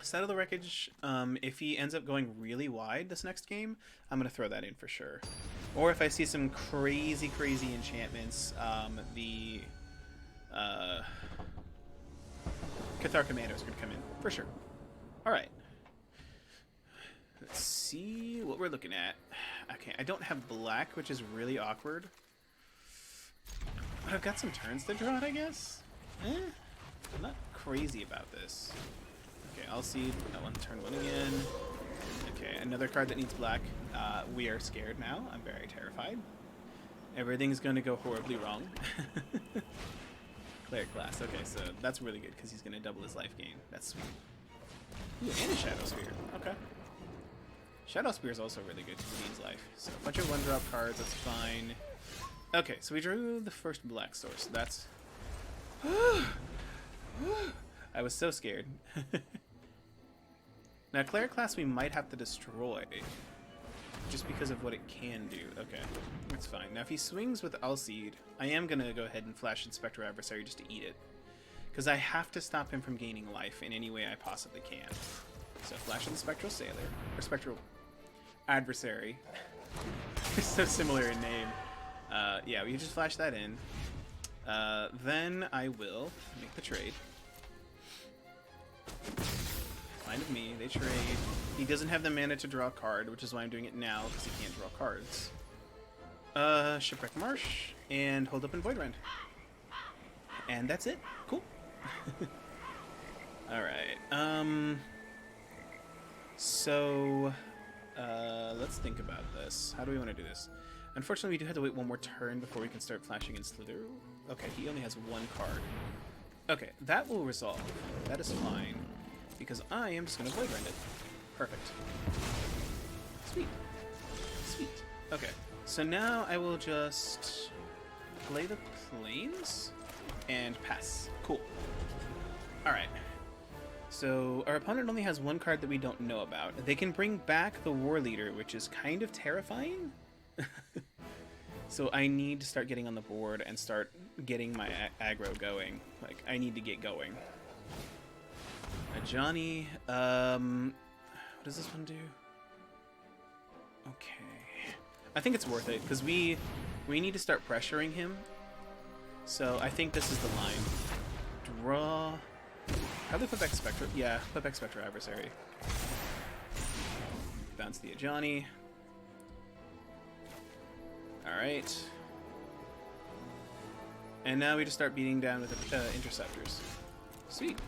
Settle the Wreckage. If he ends up going really wide this next game, I'm going to throw that in for sure. Or if I see some crazy enchantments, the Cathar Commandos could come in, for sure. Alright. Let's see what we're looking at. Okay, I don't have black, which is really awkward. But I've got some turns to draw it, I guess. I'm not crazy about this. Okay, I'll see that one turn 1 again. Okay, another card that needs black. We are scared now. I'm very terrified. Everything's gonna go horribly wrong. Cleric class. Okay, so that's really good because he's gonna double his life gain. That's sweet. Ooh, and a Shadow Spear. Okay. Shadow Spear is also really good because it means life. So a bunch of 1-drop cards, that's fine. Okay, so we drew the first black source. That's... I was so scared. Now, Cleric class we might have to destroy. Just because of what it can do. Okay, that's fine. Now, if he swings with Alseed, I am going to go ahead and flash Inspector Adversary just to eat it. Because I have to stop him from gaining life in any way I possibly can. So, flash the Spectral Sailor. Or Spectral Adversary. It's so similar in name. Yeah, we can just flash that in. Then I will make the trade. Fine with me. They trade. He doesn't have the mana to draw a card, which is why I'm doing it now, because he can't draw cards. Shipwreck Marsh, and hold up in Voidrend. And that's it. Cool. Alright. So, let's think about this. How do we want to do this? Unfortunately, we do have to wait one more turn before we can start flashing in Slither. Okay, he only has one card. Okay, that will resolve. That is fine. Because I am just going to Voidrend it. Perfect. Sweet. Sweet. Okay, so now I will just play the Plains and pass. Cool. Alright. So our opponent only has one card that we don't know about. They can bring back the War Leader, which is kind of terrifying. So I need to start getting on the board and start getting my aggro going. Like, I need to get going. Johnny, what does this one do? Okay. I think it's worth it, because we need to start pressuring him. So I think this is the line. Draw. Probably put back Spectre. Yeah, put back Spectre Adversary. Bounce the Ajani. Alright. And now we just start beating down with interceptors. Sweet.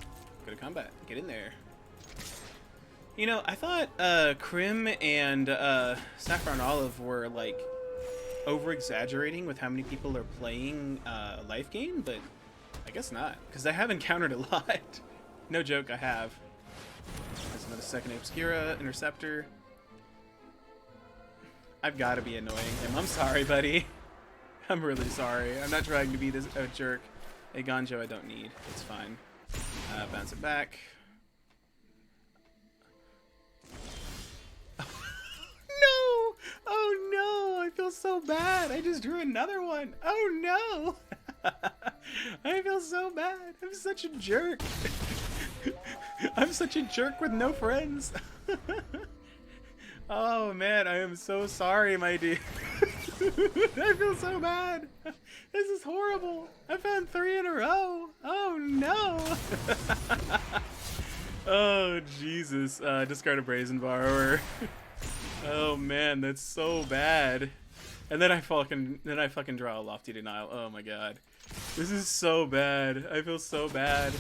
Go to combat. Get in there. You know, I thought Crim and Saffron Olive were, like, over-exaggerating with how many people are playing life gain, but I guess not, because I have encountered a lot. No joke, I have. There's another second Obscura, Interceptor. I've got to be annoying him. I'm sorry, buddy. I'm really sorry. I'm not trying to be this a jerk. A Ganjo I don't need. It's fine. Bounce it back. No! Oh no! I feel so bad. I just drew another one. Oh no! I feel so bad. I'm such a jerk. I'm such a jerk with no friends. Oh man, I am so sorry, my dude. I feel so bad. This is horrible. I found 3 in a row. Oh no. Oh Jesus. Discard a Brazen Borrower. Oh man, that's so bad. And then I fucking draw a Lofty Denial. Oh my god. This is so bad. I feel so bad.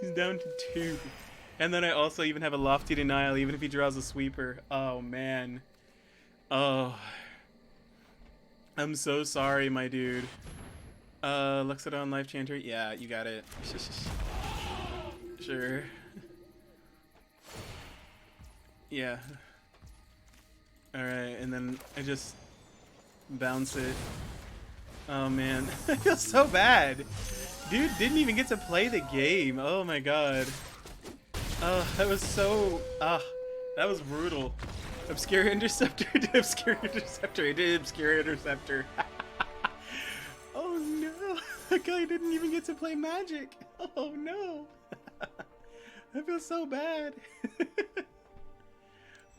He's down to 2. And then I also even have a Lofty Denial, even if he draws a sweeper. Oh, man. Oh. I'm so sorry, my dude. Luxodon Life Chanter? Yeah, you got it. Sure. Yeah. Alright, and then I just bounce it. Oh, man. I feel so bad. Dude didn't even get to play the game. Oh, my god. That was so... that was brutal. Obscure Interceptor to Obscure Interceptor. I did Obscure Interceptor. Oh no! That guy didn't even get to play Magic. Oh no! I feel so bad.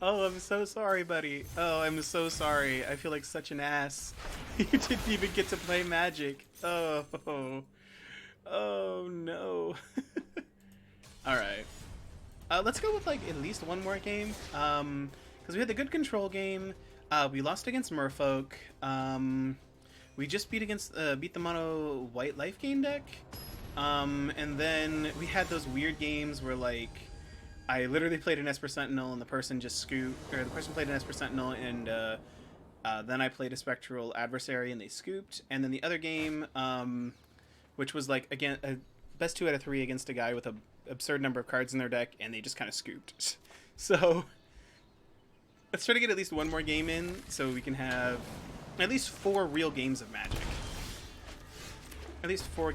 Oh, I'm so sorry, buddy. Oh, I'm so sorry. I feel like such an ass. You didn't even get to play Magic. Oh. Oh no. Alright. Let's go with, like, at least one more game, because we had the good control game, we lost against Merfolk, we just beat the mono white life gain deck, and then we had those weird games where, like, I literally played an Esper Sentinel and the person just played an Esper Sentinel and Then I played a Spectral Adversary and they scooped. And then the other game, which was like, again, a best 2 out of 3 against a guy with a absurd number of cards in their deck, and they just kind of scooped. So let's try to get at least one more game in so we can have at least 4 real games of Magic. At least 4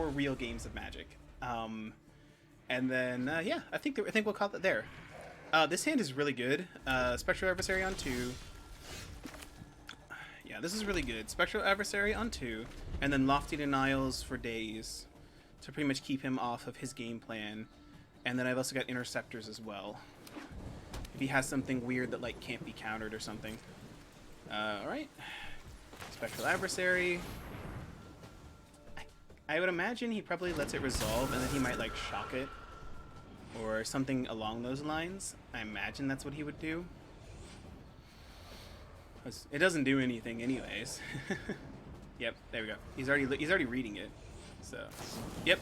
real games of Magic. And then, yeah, I think we'll call it there. This hand is really good. Spectral Adversary on 2. Yeah, this is really good. Spectral Adversary on 2, and then Lofty Denials for days to pretty much keep him off of his game plan. And then I've also got Interceptors as well, if he has something weird that like can't be countered or something. Alright. Spectral Adversary. I would imagine he probably lets it resolve, and then he might like shock it or something along those lines. I imagine that's what he would do. It doesn't do anything anyways. Yep, there we go. He's already reading it. So, yep.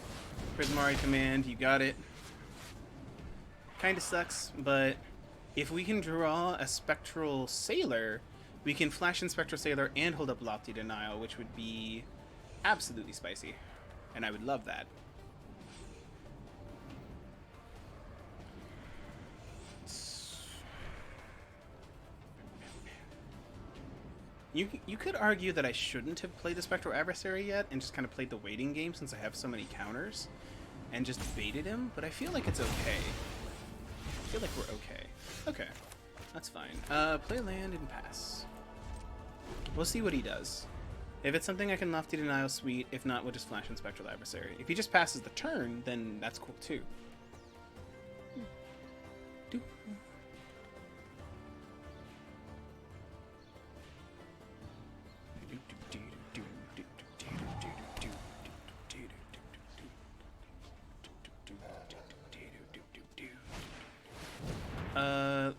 Prismari command, you got it. Kinda sucks, but if we can draw a Spectral Sailor, we can flash in Spectral Sailor and hold up Lofty Denial, which would be absolutely spicy. And I would love that. You could argue that I shouldn't have played the Spectral Adversary yet and just kind of played the waiting game since I have so many counters and just baited him, but I feel like it's okay. I feel like we're okay. Okay, that's fine. Play land and pass. We'll see what he does. If it's something I can Lofty Denial, sweet. If not, we'll just flash in Spectral Adversary. If he just passes the turn, then that's cool too.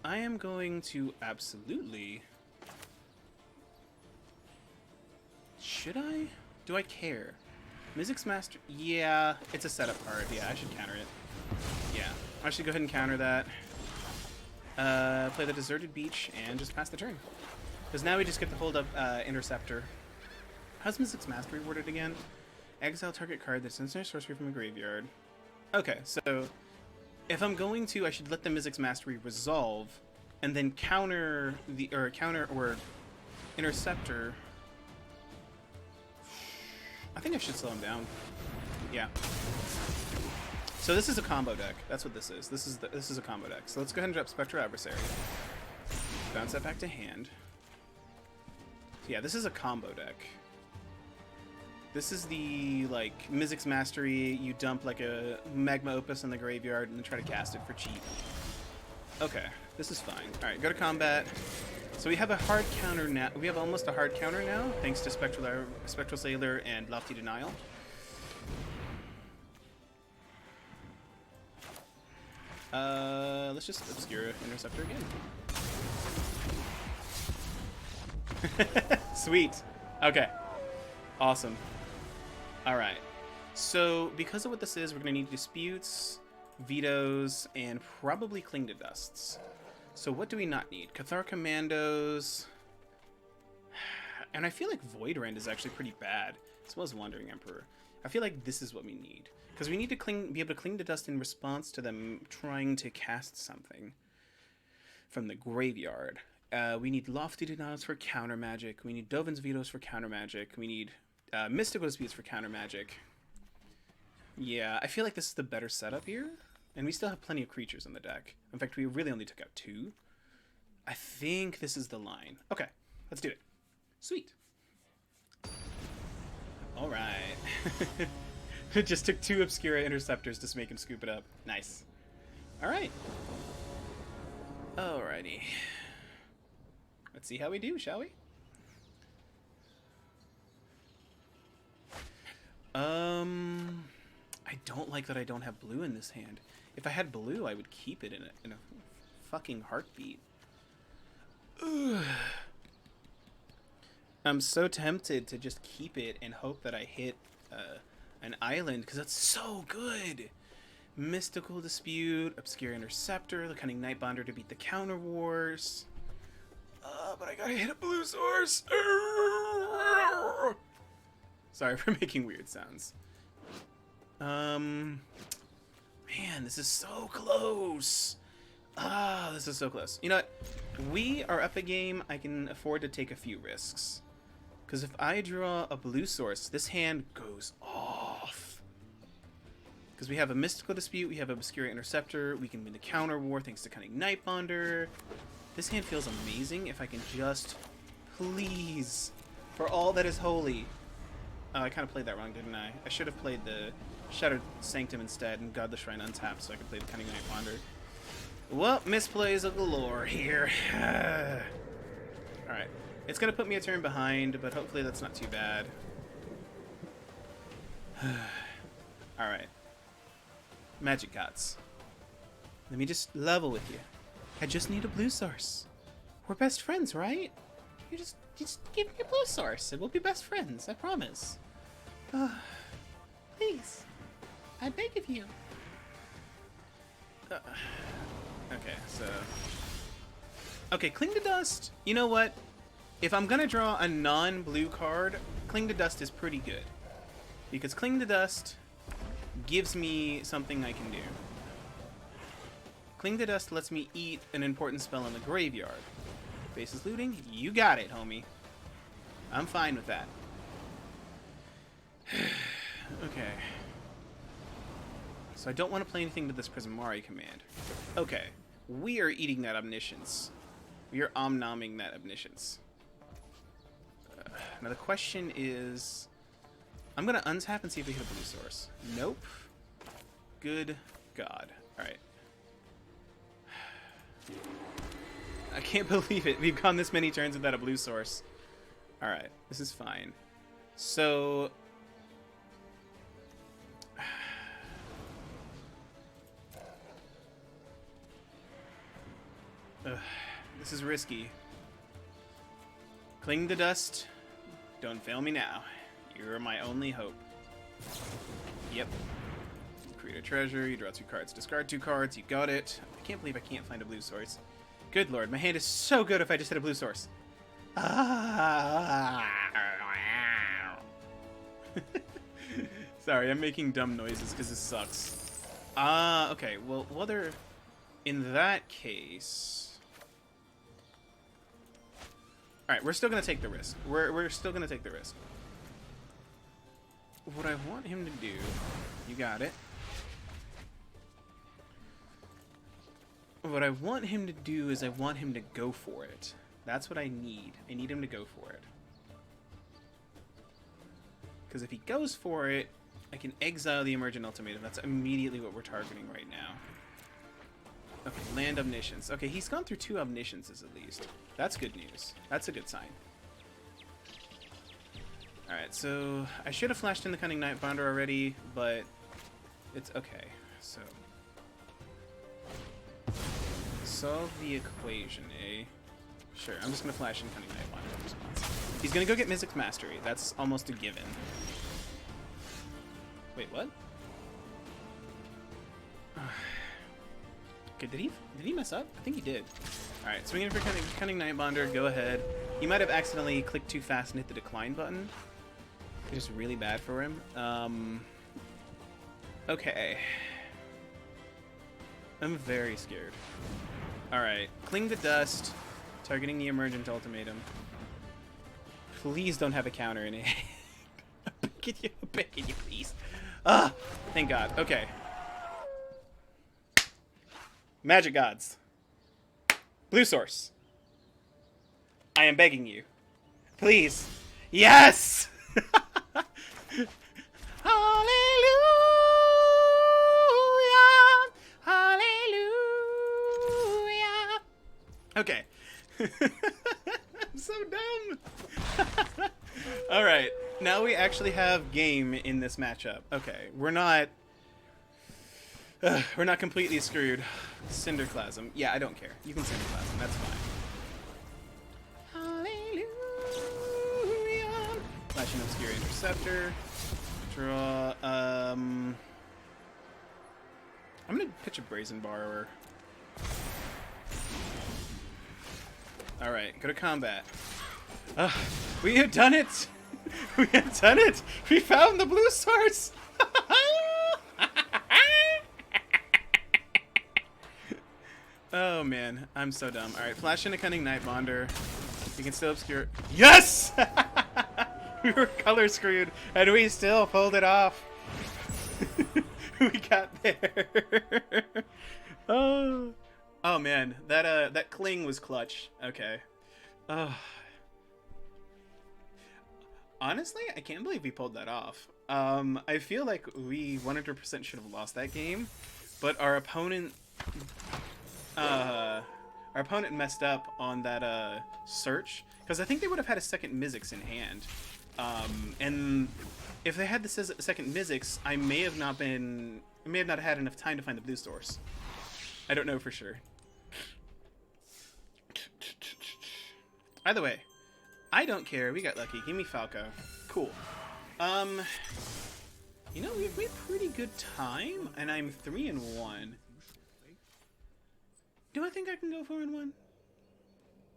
I am going to absolutely... Should I? Do I care? Mizzix Master... Yeah, it's a setup card. Yeah, I should counter it. Yeah, I should go ahead and counter that. Play the Deserted Beach and just pass the turn. Because now we just get to hold up Interceptor. How's Mizzix Mastery worded again? Exile target card that sends their sorcery from a graveyard. Okay, so if I'm going to, I should let the Mizzix Mastery resolve and then counter or Interceptor. I think I should slow him down. Yeah. So this is a combo deck. That's what this is. This is a combo deck. So let's go ahead and drop Spectral Adversary. Bounce that back to hand. Yeah, this is a combo deck. This is the, like, Mizzix Mastery, you dump, like, a Magma Opus in the graveyard and then try to cast it for cheap. Okay, this is fine. Alright, go to combat. So we have a hard counter now. We have almost a hard counter now, thanks to Spectral Sailor and Lofty Denial. Let's just Obscura Interceptor again. Sweet. Okay. Awesome. Alright. So, because of what this is, we're going to need Disputes, Vetoes, and probably Cling to Dusts. So what do we not need? Cathar Commandos. And I feel like Void Rend is actually pretty bad, as well as Wandering Emperor. I feel like this is what we need. Because we need to be able to cling to dust in response to them trying to cast something from the graveyard. We need Lofty Denials for counter magic. We need Dovin's Vetoes for counter magic. We need Mystical Disputes for counter magic. Yeah, I feel like this is the better setup here. And we still have plenty of creatures in the deck. In fact, we really only took out 2. I think this is the line. Okay, let's do it. Sweet. All right. It just took 2 Obscura Interceptors to make him scoop it up. Nice. All right. Alrighty. Let's see how we do, shall we? I don't like that I don't have blue in this hand. If I had blue, I would keep it in a fucking heartbeat. Ugh. I'm so tempted to just keep it and hope that I hit an island, because that's so good. Mystical Dispute, Obscure Interceptor, the Cunning Nightbonder to beat the Counter Wars. But I gotta hit a blue source. Sorry for making weird sounds. Man, this is so close. This is so close. You know what? We are up a game. I can afford to take a few risks. Because if I draw a blue source, this hand goes off. Because we have a Mystical Dispute, we have a Obscure Interceptor, we can win the Counter War thanks to Cunning Nightbonder. This hand feels amazing if I can just, please, for all that is holy. Oh, I kind of played that wrong, didn't I? I should have played the Shattered Sanctum instead and got the Shrine untapped so I could play the Cunning Nightbonder. Well, misplays of galore here. Alright. It's going to put me a turn behind, but hopefully that's not too bad. Alright. Magic Gods. Let me just level with you. I just need a blue source. We're best friends, right? You just give me a blue source and we'll be best friends, I promise. Please. I beg of you. Okay, so... Okay, Cling to Dust. You know what? If I'm gonna draw a non-blue card, Cling to Dust is pretty good. Because Cling to Dust gives me something I can do. Cling to Dust lets me eat an important spell in the graveyard. Faces looting? You got it, homie. I'm fine with that. Okay. So I don't want to play anything with this Prismari command. Okay. We are eating that Omniscience. We are omnomming that Omniscience. Now the question is... I'm going to untap and see if we hit a blue source. Nope. Good God. Alright. I can't believe it. We've gone this many turns without a blue source. Alright. This is fine. So... This is risky. Cling to Dust. Don't fail me now. You're my only hope. Yep. Create a treasure. You draw 2 cards. Discard 2 cards. You got it. I can't believe I can't find a blue source. Good lord. My hand is so good if I just hit a blue source. Sorry, I'm making dumb noises because this sucks. Okay. Well, whether... In that case... Alright, we're still going to take the risk. We're still going to take the risk. What I want him to do... You got it. What I want him to do is I want him to go for it. That's what I need. I need him to go for it. Because if he goes for it, I can exile the Emergent Ultimatum. That's immediately what we're targeting right now. Okay, land Omniscience. Okay, he's gone through 2 Omnisciences at least. That's good news. That's a good sign. Alright, so I should have flashed in the Cunning Nightbonder already, but it's okay. So, solve the equation, eh? Sure, I'm just going to flash in Cunning Nightbonder in response. He's going to go get Mystic's Mastery. That's almost a given. Wait, what? Okay, did he mess up? I think he did. Alright, swinging for Cunning Nightbonder, go ahead. He might have accidentally clicked too fast and hit the decline button. It's just really bad for him. Okay. I'm very scared. Alright, Cling to Dust, targeting the Emergent Ultimatum. Please don't have a counter in it. I'm begging you, please. Ah! Thank God. Okay. Magic Gods. Blue source. I am begging you. Please. Yes! Hallelujah! Hallelujah! Okay. I'm so dumb. Alright. Now we actually have game in this matchup. Okay. We're not completely screwed. Cinderclasm. Yeah, I don't care. You can Cinderclasm. That's fine. Hallelujah. Flash an Obscure Interceptor. Draw. I'm gonna pitch a Brazen Borrower. All right, go to combat. We have done it! We have done it! We found the blue source! Oh man, I'm so dumb. Alright, Flash into Cunning Nightbonder. You can still obscure. Yes! We were color screwed, and we still pulled it off. We got there. Oh man, that cling was clutch. Okay. Honestly, I can't believe we pulled that off. I feel like we 100% should have lost that game, but our opponent messed up on that search, because I think they would have had a second Mizzix in hand. And if they had the second Mizzix, I may have not had enough time to find the blue source. I don't know for sure. Either way, I don't care. We got lucky. Give me Falco. Cool. You know, we've made pretty good time, and I'm 3-1. Do I think I can go 4-1?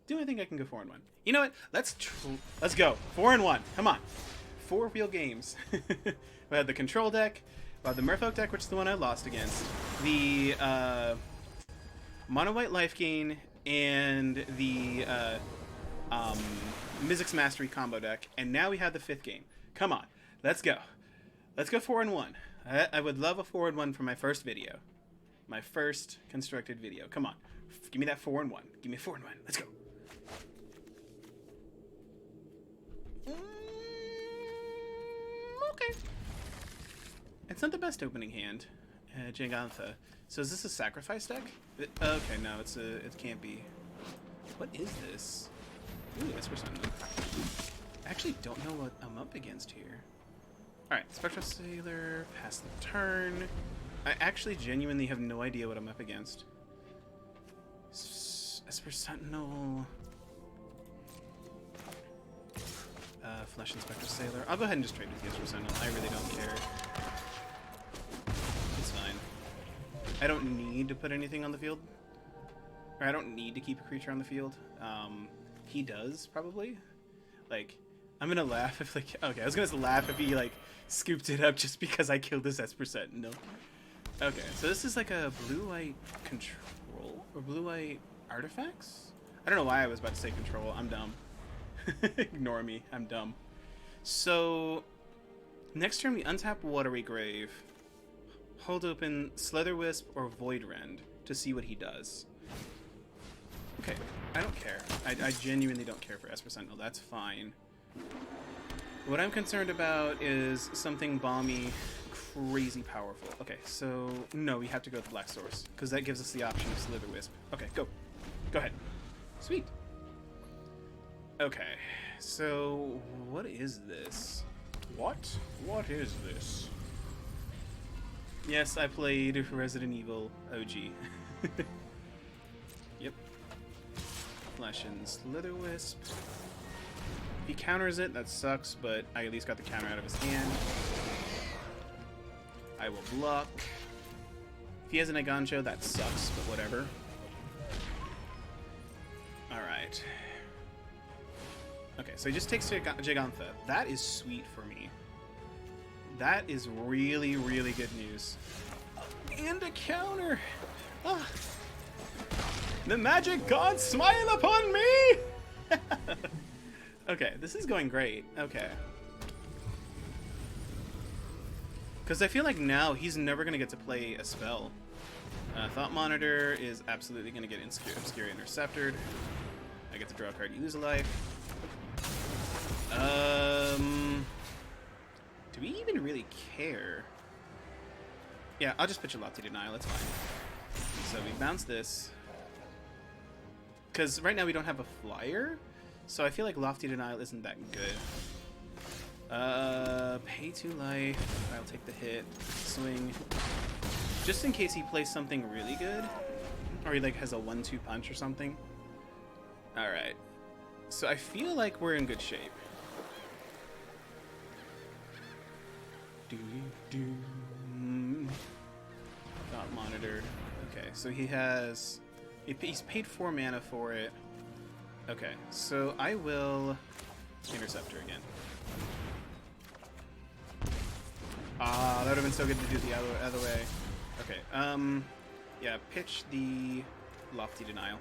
Do I think I can go 4-1? You know what? Let's go. 4-1. Come on. 4 real games. We had the control deck. We had the Merfolk deck, which is the one I lost against. The Mono White Life Gain and the Mizzix Mastery combo deck. And now we have the 5th game. Come on. Let's go. Let's go 4-1. I would love a 4-1 for my first video. My first constructed video. Come on. Give me that 4-1. Give me a 4-1. Let's go. Okay. It's not the best opening hand. Gigantha. So is this a sacrifice deck? Okay, no, it can't be. What is this? Ooh, Esper Flash. I actually don't know what I'm up against here. Alright, Spectral Sailor, pass the turn. I actually genuinely have no idea what I'm up against. Esper Sentinel. Flash and Spectral Sailor. I'll go ahead and just trade with the Esper Sentinel. I really don't care. It's fine. I don't need to put anything on the field. Or I don't need to keep a creature on the field. He does, probably. Like, I'm gonna laugh if, like... Okay, I was gonna laugh if he, like, scooped it up just because I killed this Esper Sentinel. Okay, so this is like a blue-white control? Or blue-white artifacts? I don't know why I was about to say control. I'm dumb. Ignore me. I'm dumb. So, next turn we untap Watery Grave, hold open Slitherwisp or Voidrend to see what he does. Okay, I don't care. I genuinely don't care for Esper Sentinel. That's fine. What I'm concerned about is something bomby, crazy powerful. Okay, so no, we have to go with Black Source because that gives us the option of Slitherwisp. Okay, go ahead. Sweet. Okay, so what is this? What is this? Yes, I played Resident Evil OG. Yep. Flash and Slitherwisp. If he counters it, that sucks, but I at least got the counter out of his hand. I will block. If he has an Agancho, that sucks, but whatever. Alright. Okay, so he just takes Gigantha. That is sweet for me. That is really, really good news. And a counter! Ah. The magic gods smile upon me! Okay, this is going great. Okay. Because I feel like now he's never going to get to play a spell. Thought Monitor is absolutely going to get Obscure Intercepted. I get to draw a card, use a life. Do we even really care? Yeah, I'll just pitch a Lofty Denial, it's fine. So we bounce this. Because right now we don't have a flyer, so I feel like Lofty Denial isn't that good. Pay 2 life, I'll take the hit, swing. Just in case he plays something really good, or he like has a 1-2 punch or something. Alright, so I feel like we're in good shape. Dot monitored. Okay, so he's paid 4 mana for it. Okay, so I will Interceptor again. Ah, that would have been so good to do the other way. Okay, yeah, pitch the Lofty Denial.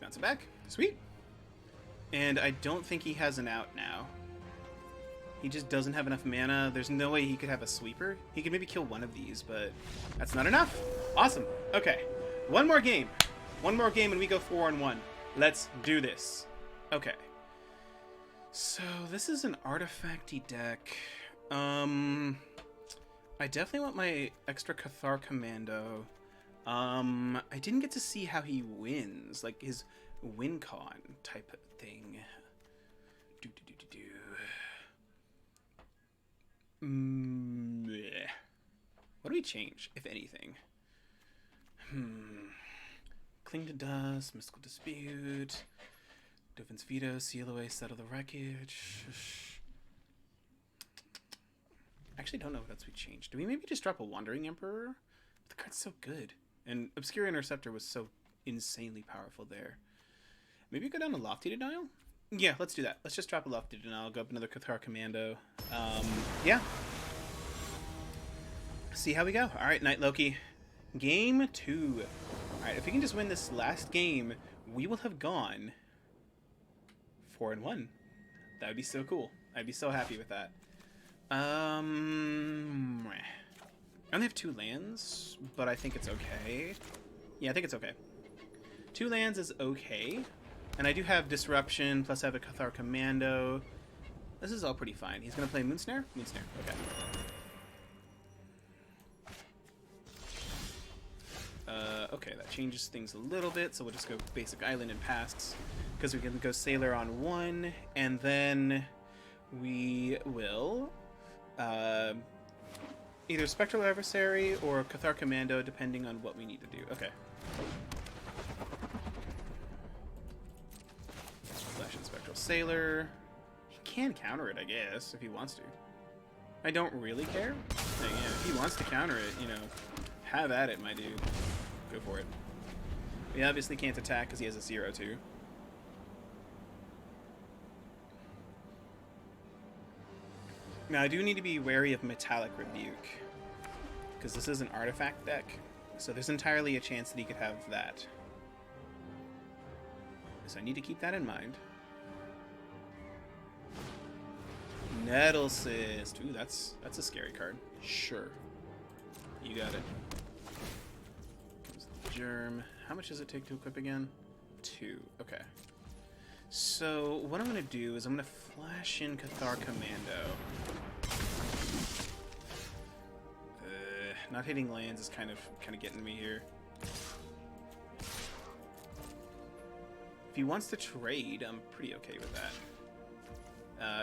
Bounce it back. Sweet. And I don't think he has an out now. He just doesn't have enough mana. There's no way he could have a sweeper. He could maybe kill one of these, but that's not enough. Awesome. Okay. One more game. One more game and we go 4-1. Let's do this. Okay. So this is an artifacty deck. I definitely want my extra Cathar Commando. I didn't get to see how he wins, like his win con type thing. What do we change, if anything? Cling to Dust, Mystical Dispute, Dovin's Veto, Seal Away, Settle the Wreckage. I actually don't know what else we changed. Do we maybe just drop a Wandering Emperor? The card's so good. And Obscure Interceptor was so insanely powerful there. Maybe go down to Lofty Denial? Yeah, let's do that. Let's just drop a Lofty Denial, go up another Cathar Commando. Yeah. See how we go. Alright, Night Loki. Game 2. Alright, if we can just win this last game, we will have gone 4-1. That would be so cool. I'd be so happy with that. I only have 2 lands, but I think it's okay. Yeah, I think it's okay. 2 lands is okay. And I do have Disruption, plus I have a Cathar Commando. This is all pretty fine. He's going to play Moonsnare? Moonsnare, okay. Okay, that changes things a little bit, so we'll just go basic Island and Pasts, because we can go Sailor on 1, and then we will either Spectral Adversary or Cathar Commando, depending on what we need to do. Okay. Flash and Spectral Sailor. He can counter it, I guess, if he wants to. I don't really care. Yeah, if he wants to counter it, you know, have at it, my dude. Go for it. We obviously can't attack because he has a 0-2. Now, I do need to be wary of Metallic Rebuke, because this is an artifact deck, so there's entirely a chance that he could have that. So I need to keep that in mind. Nettle Cyst. Ooh, that's a scary card. Sure. You got it. Comes the Germ. How much does it take to equip again? 2. Okay. So what I'm going to do is I'm going to flash in Cathar Commando. Not hitting lands is kind of getting me here. If he wants to trade, I'm pretty okay with that.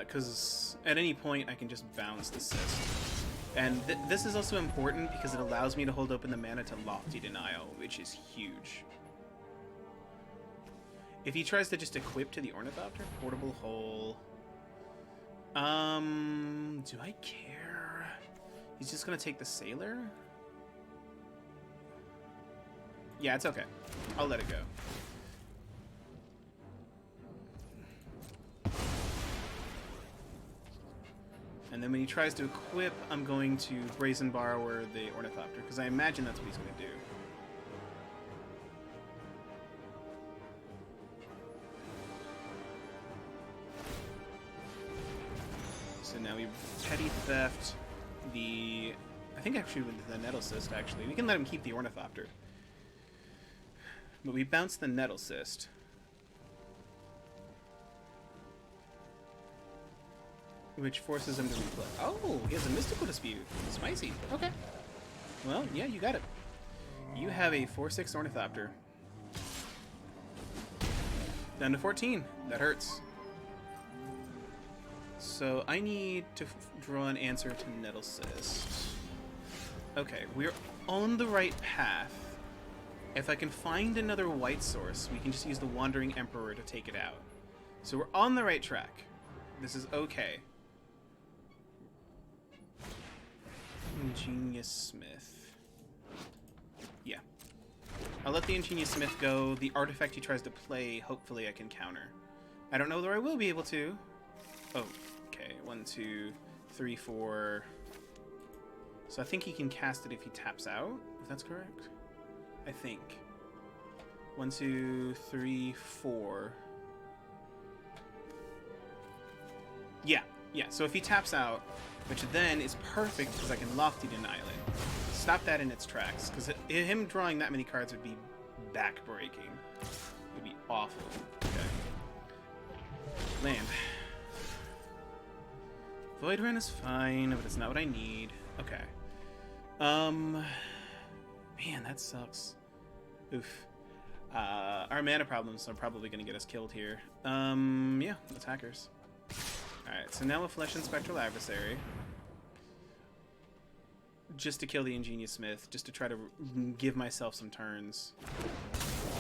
Because at any point I can just bounce the Cyst. And this is also important because it allows me to hold open the mana to Lofty Denial, which is huge. If he tries to just equip to the Ornithopter, Portable Hole. Do I care? He's just gonna take the Sailor? Yeah, it's okay. I'll let it go. And then when he tries to equip, I'm going to Brazen Borrower the Ornithopter, because I imagine that's what he's going to do. So now we Petty Theft the... I think actually with the Nettle Cyst, actually. We can let him keep the Ornithopter. But we bounce the Nettle Cyst. Which forces him to replay. Oh, he has a Mystical Dispute. Spicy. Okay. Well, yeah, you got it. You have a 4/6 Ornithopter. Down to 14. That hurts. So I need to draw an answer to Nettle Cyst. Okay, we're on the right path. If I can find another white source, we can just use the Wandering Emperor to take it out. So we're on the right track. This is okay. Ingenious Smith. Yeah. I'll let the Ingenious Smith go. The artifact he tries to play, hopefully I can counter. I don't know whether I will be able to. Oh, okay. 1, 2, 3, 4. So I think he can cast it if he taps out, if that's correct. I think. 1, 2, 3, 4. Yeah. So if he taps out, which then is perfect because I can Lofty Denial it. Stop that in its tracks, because him drawing that many cards would be back-breaking. It would be awful. Okay. Land. Void Run is fine, but it's not what I need. Okay. Man, that sucks. Oof. Our mana problems are probably going to get us killed here. Yeah, attackers. Alright, so now a Flesh and Spectral Adversary. Just to kill the Ingenious Smith, just to try to give myself some turns.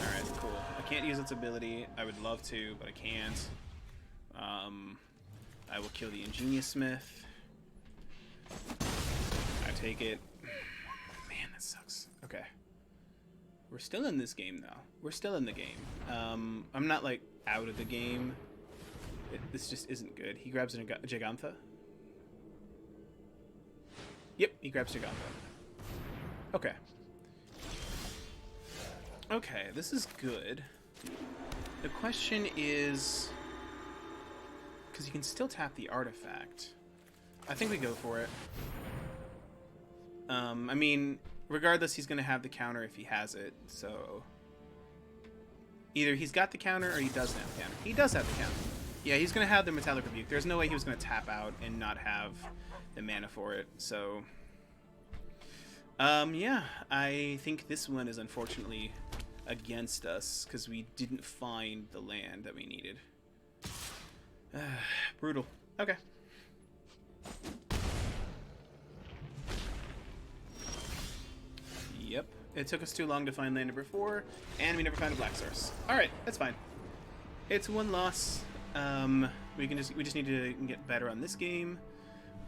Alright, cool. I can't use its ability. I would love to, but I can't. I will kill the Ingenious Smith. I take it. Man, that sucks. Okay. We're still in this game, though. We're still in the game. I'm not, like, out of the game. This just isn't good. He grabs a Gigantha. Yep, he grabs Gigantha. Okay. Okay, this is good. The question is... because you can still tap the artifact. I think we go for it. I mean, regardless, he's going to have the counter if he has it, so... either he's got the counter or he doesn't have the counter. He does have the counter. Yeah, he's going to have the Metallic Rebuke. There's no way he was going to tap out and not have the mana for it, so... yeah, I think this one is unfortunately against us, because we didn't find the land that we needed. Brutal. Okay. Yep. It took us too long to find land number 4, and we never found a black source. Alright, that's fine. It's one loss. We just need to get better on this game.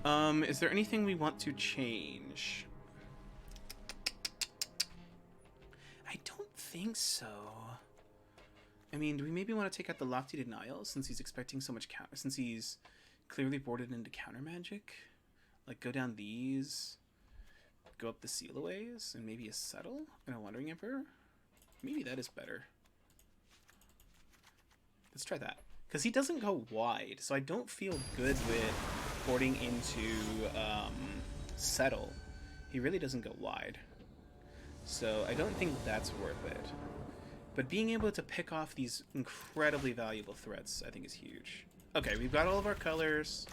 Is there anything we want to change? I don't think so. I mean, do we maybe want to take out the Lofty Denial since he's expecting so much counter, since he's clearly boarded into counter magic? Like, go down these, go up the Sealaways, and maybe a Settle and a Wandering Emperor? Maybe that is better. Let's try that. Because he doesn't go wide, so I don't feel good with boarding into Settle. He really doesn't go wide. So I don't think that's worth it. But being able to pick off these incredibly valuable threats, I think, is huge. Okay, we've got all of our colors.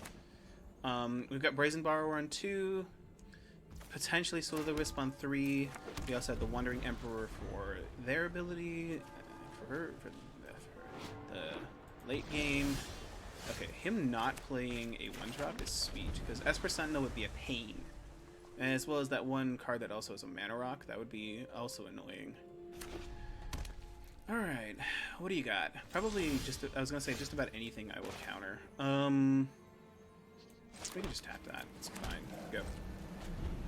We've got Brazen Borrower on 2. Potentially Will-O-the-Wisp on 3. We also have the Wandering Emperor for their ability. For the late game. Okay, him not playing a 1-drop is sweet, because Esper Sentinel would be a pain. As well as that one card that also is a Mana Rock. That would be also annoying. Alright, what do you got? Probably just, I was going to say just about anything I will counter. We can just tap that. It's fine. Go.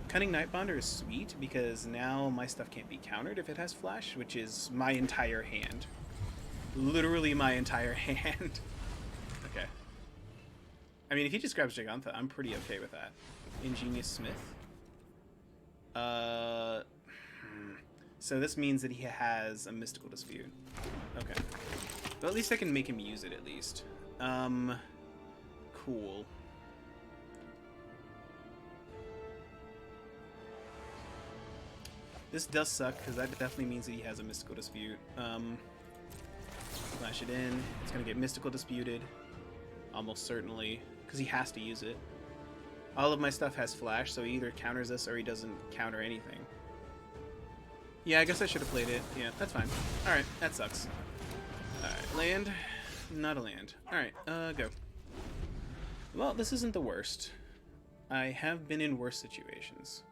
Cunning Nightbonder is sweet because now my stuff can't be countered if it has Flash, which is my entire hand. Literally my entire hand. Okay. I mean, if he just grabs Gigantha, I'm pretty okay with that. Ingenious Smith. So this means that he has a Mystical Dispute. Okay. But at least I can make him use it, at least. Cool. This does suck, because that definitely means that he has a Mystical Dispute. Flash it in. It's going to get Mystical Disputed. Almost certainly. Because he has to use it. All of my stuff has Flash, so he either counters us or he doesn't counter anything. Yeah, I guess I should have played it. Yeah, that's fine. Alright, that sucks. Alright, land. Not a land. Alright, go. Well, this isn't the worst. I have been in worse situations.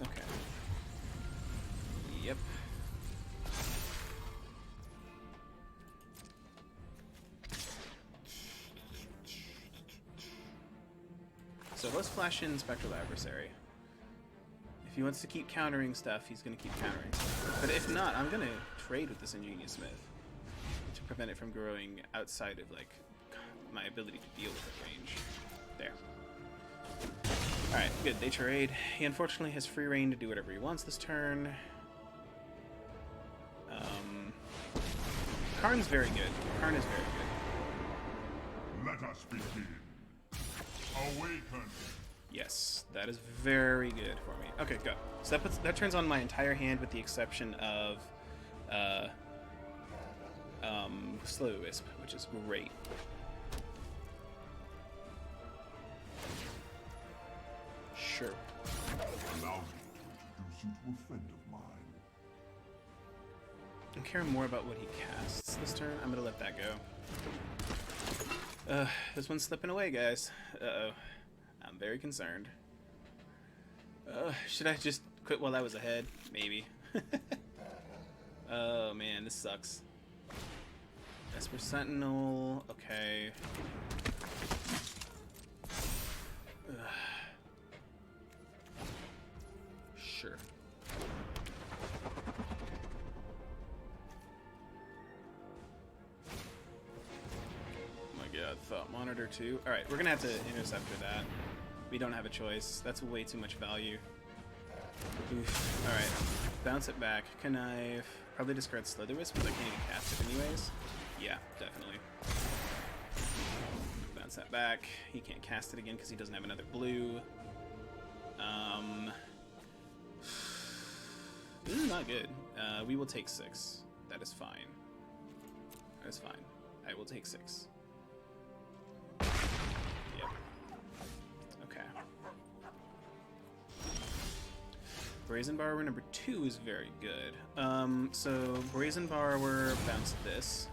Okay. Yep. So let's flash in Spectral Adversary. I If he wants to keep countering stuff, he's going to keep countering stuff. But if not, I'm going to trade with this Ingenious Smith to prevent it from growing outside of, like, my ability to deal with it range. There. Alright, good. They trade. He unfortunately has free reign to do whatever he wants this turn. Karn's very good. Karn is very good. Let us begin. Awaken. Yes, that is very good for me. Okay, go. So that turns on my entire hand with the exception of Slow Wisp, which is great. Sure. Allow me to introduce you to a friend of mine. I care more about what he casts this turn. I'm gonna let that go. This one's slipping away, guys. Uh-oh. I'm very concerned. Should I just quit while I was ahead? Maybe. Oh man, this sucks. Esper Sentinel. Okay. Sure. Thought Monitor too. Alright, we're gonna have to intercept for that. We don't have a choice. That's way too much value. Oof. Alright. Bounce it back. Connive. Probably discard Slither Wisp because I can't even cast it anyways. Yeah, definitely. Bounce that back. He can't cast it again because he doesn't have another blue. This is not good. We will take 6. That is fine. That is fine. I will take 6. Brazen Borrower number 2 is very good. So Brazen Borrower bounced this.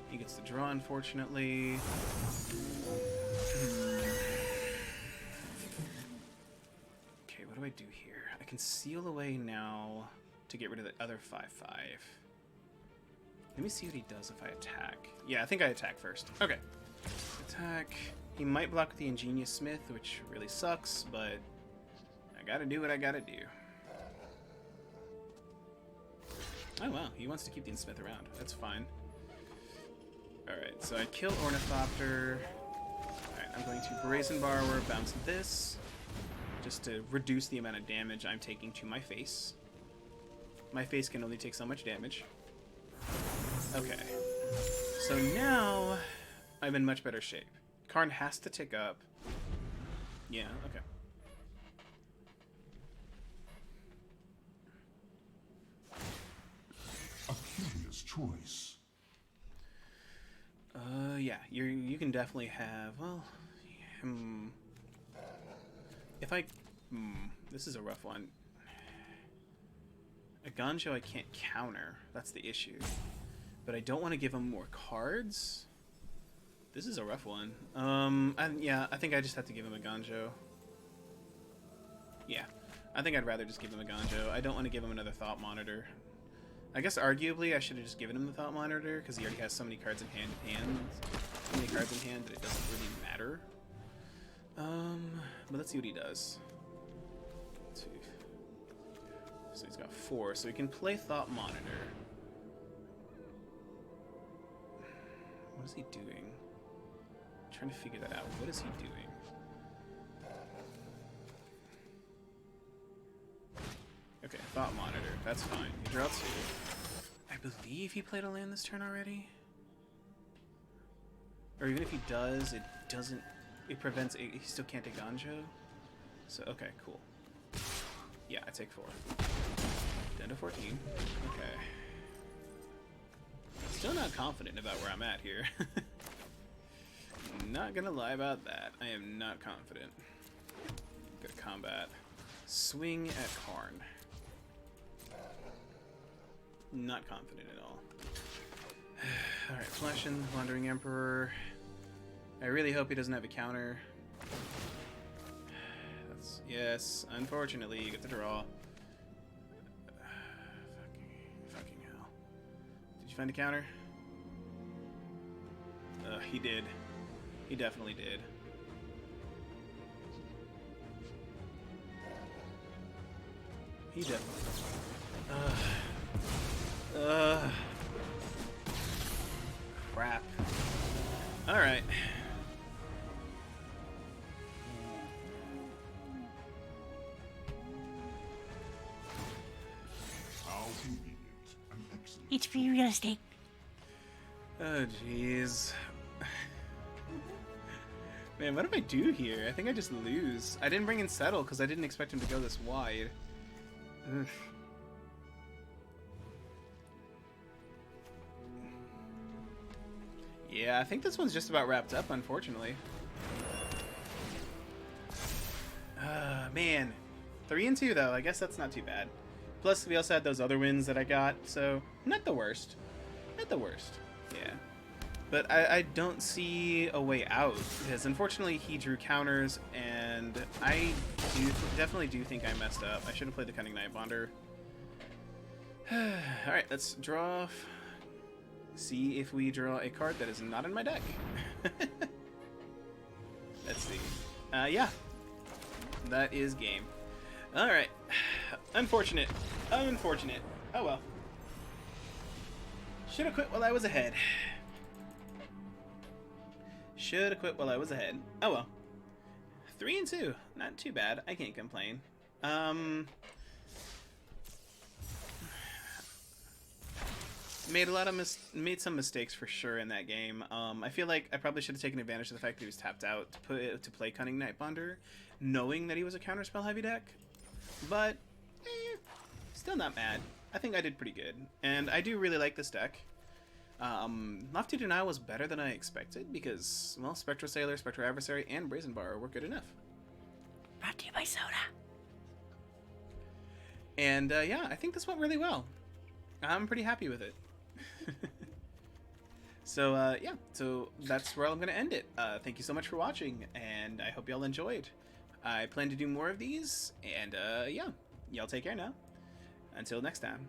He gets the draw, unfortunately. Okay, what do I do here? I can seal away now to get rid of the other 5/5. Let me see what he does if I attack. Yeah, I think I attack first. Okay. Attack. He might block with the Ingenious Smith, which really sucks, but I gotta do what I gotta do. Oh, wow. He wants to keep the Smith around. That's fine. Alright, so I kill Ornithopter. Alright, I'm going to Brazen Borrower, bounce this, just to reduce the amount of damage I'm taking to my face. My face can only take so much damage. Okay, so now I'm in much better shape. Karn has to tick up. Yeah, okay. A curious choice. Yeah, you can definitely have, well, if I, this is a rough one. A Ganjo I can't counter, that's the issue. But I don't want to give him more cards. This is a rough one. Yeah, I think I just have to give him a Ganjo. Yeah, I think I'd rather just give him a Ganjo. I don't want to give him another Thought Monitor. I guess arguably I should have just given him the Thought Monitor because he already has so many cards in hand, so many cards in hand that it doesn't really matter. But let's see what he does. Let's see. So he's got 4, so he can play Thought Monitor. What is he doing? I'm trying to figure that out. What is he doing? Okay, Thought Monitor. That's fine. He draws 2. I believe he played a land this turn already. Or even if he does, it doesn't... It prevents... He still can't take Ganjo. So, okay, cool. Yeah, I take 4. Down to 14. Okay. Still not confident about where I'm at here. Not gonna lie about that. I am not confident. Go to combat. Swing at Karn. Not confident at all. Alright, Flashing, Wandering Emperor. I really hope he doesn't have a counter. That's, yes, unfortunately, you get the draw. Fucking hell. find a counter? He did. He definitely did. He definitely. Crap. All right. How convenient and excellent. It's free real estate. Oh, jeez. Man, what do I do here? I think I just lose. I didn't bring in Settle because I didn't expect him to go this wide. Ugh. Yeah, I think this one's just about wrapped up, unfortunately. Man. 3 and 2, though. I guess that's not too bad. Plus, we also had those other wins that I got, so not the worst. Not the worst. Yeah. But I don't see a way out, because unfortunately he drew counters, and I definitely do think I messed up. I should have played the Cunning Night Bonder. Alright, let's draw off. See if we draw a card that is not in my deck. Let's see. Yeah. That is game. Alright. Unfortunate. Unfortunate. Oh well. Should have quit while I was ahead. Should have quit while I was ahead. Oh well. 3 and 2. Not too bad. I can't complain. Made some mistakes for sure in that game. I feel like I probably should have taken advantage of the fact that he was tapped out to play Cunning Night Bonder, knowing that he was a counterspell heavy deck. But still not mad. I think I did pretty good, and I do really like this deck. Lofty Denial was better than I expected because, well, Spectral Sailor, Spectral Adversary, and Brazen Bar were good enough. Brought to you by soda. And yeah, I think this went really well. I'm pretty happy with it. So yeah, so that's where I'm going to end it. Thank you so much for watching, and I hope y'all enjoyed. I plan to do more of these, and yeah, y'all take care now. Until next time.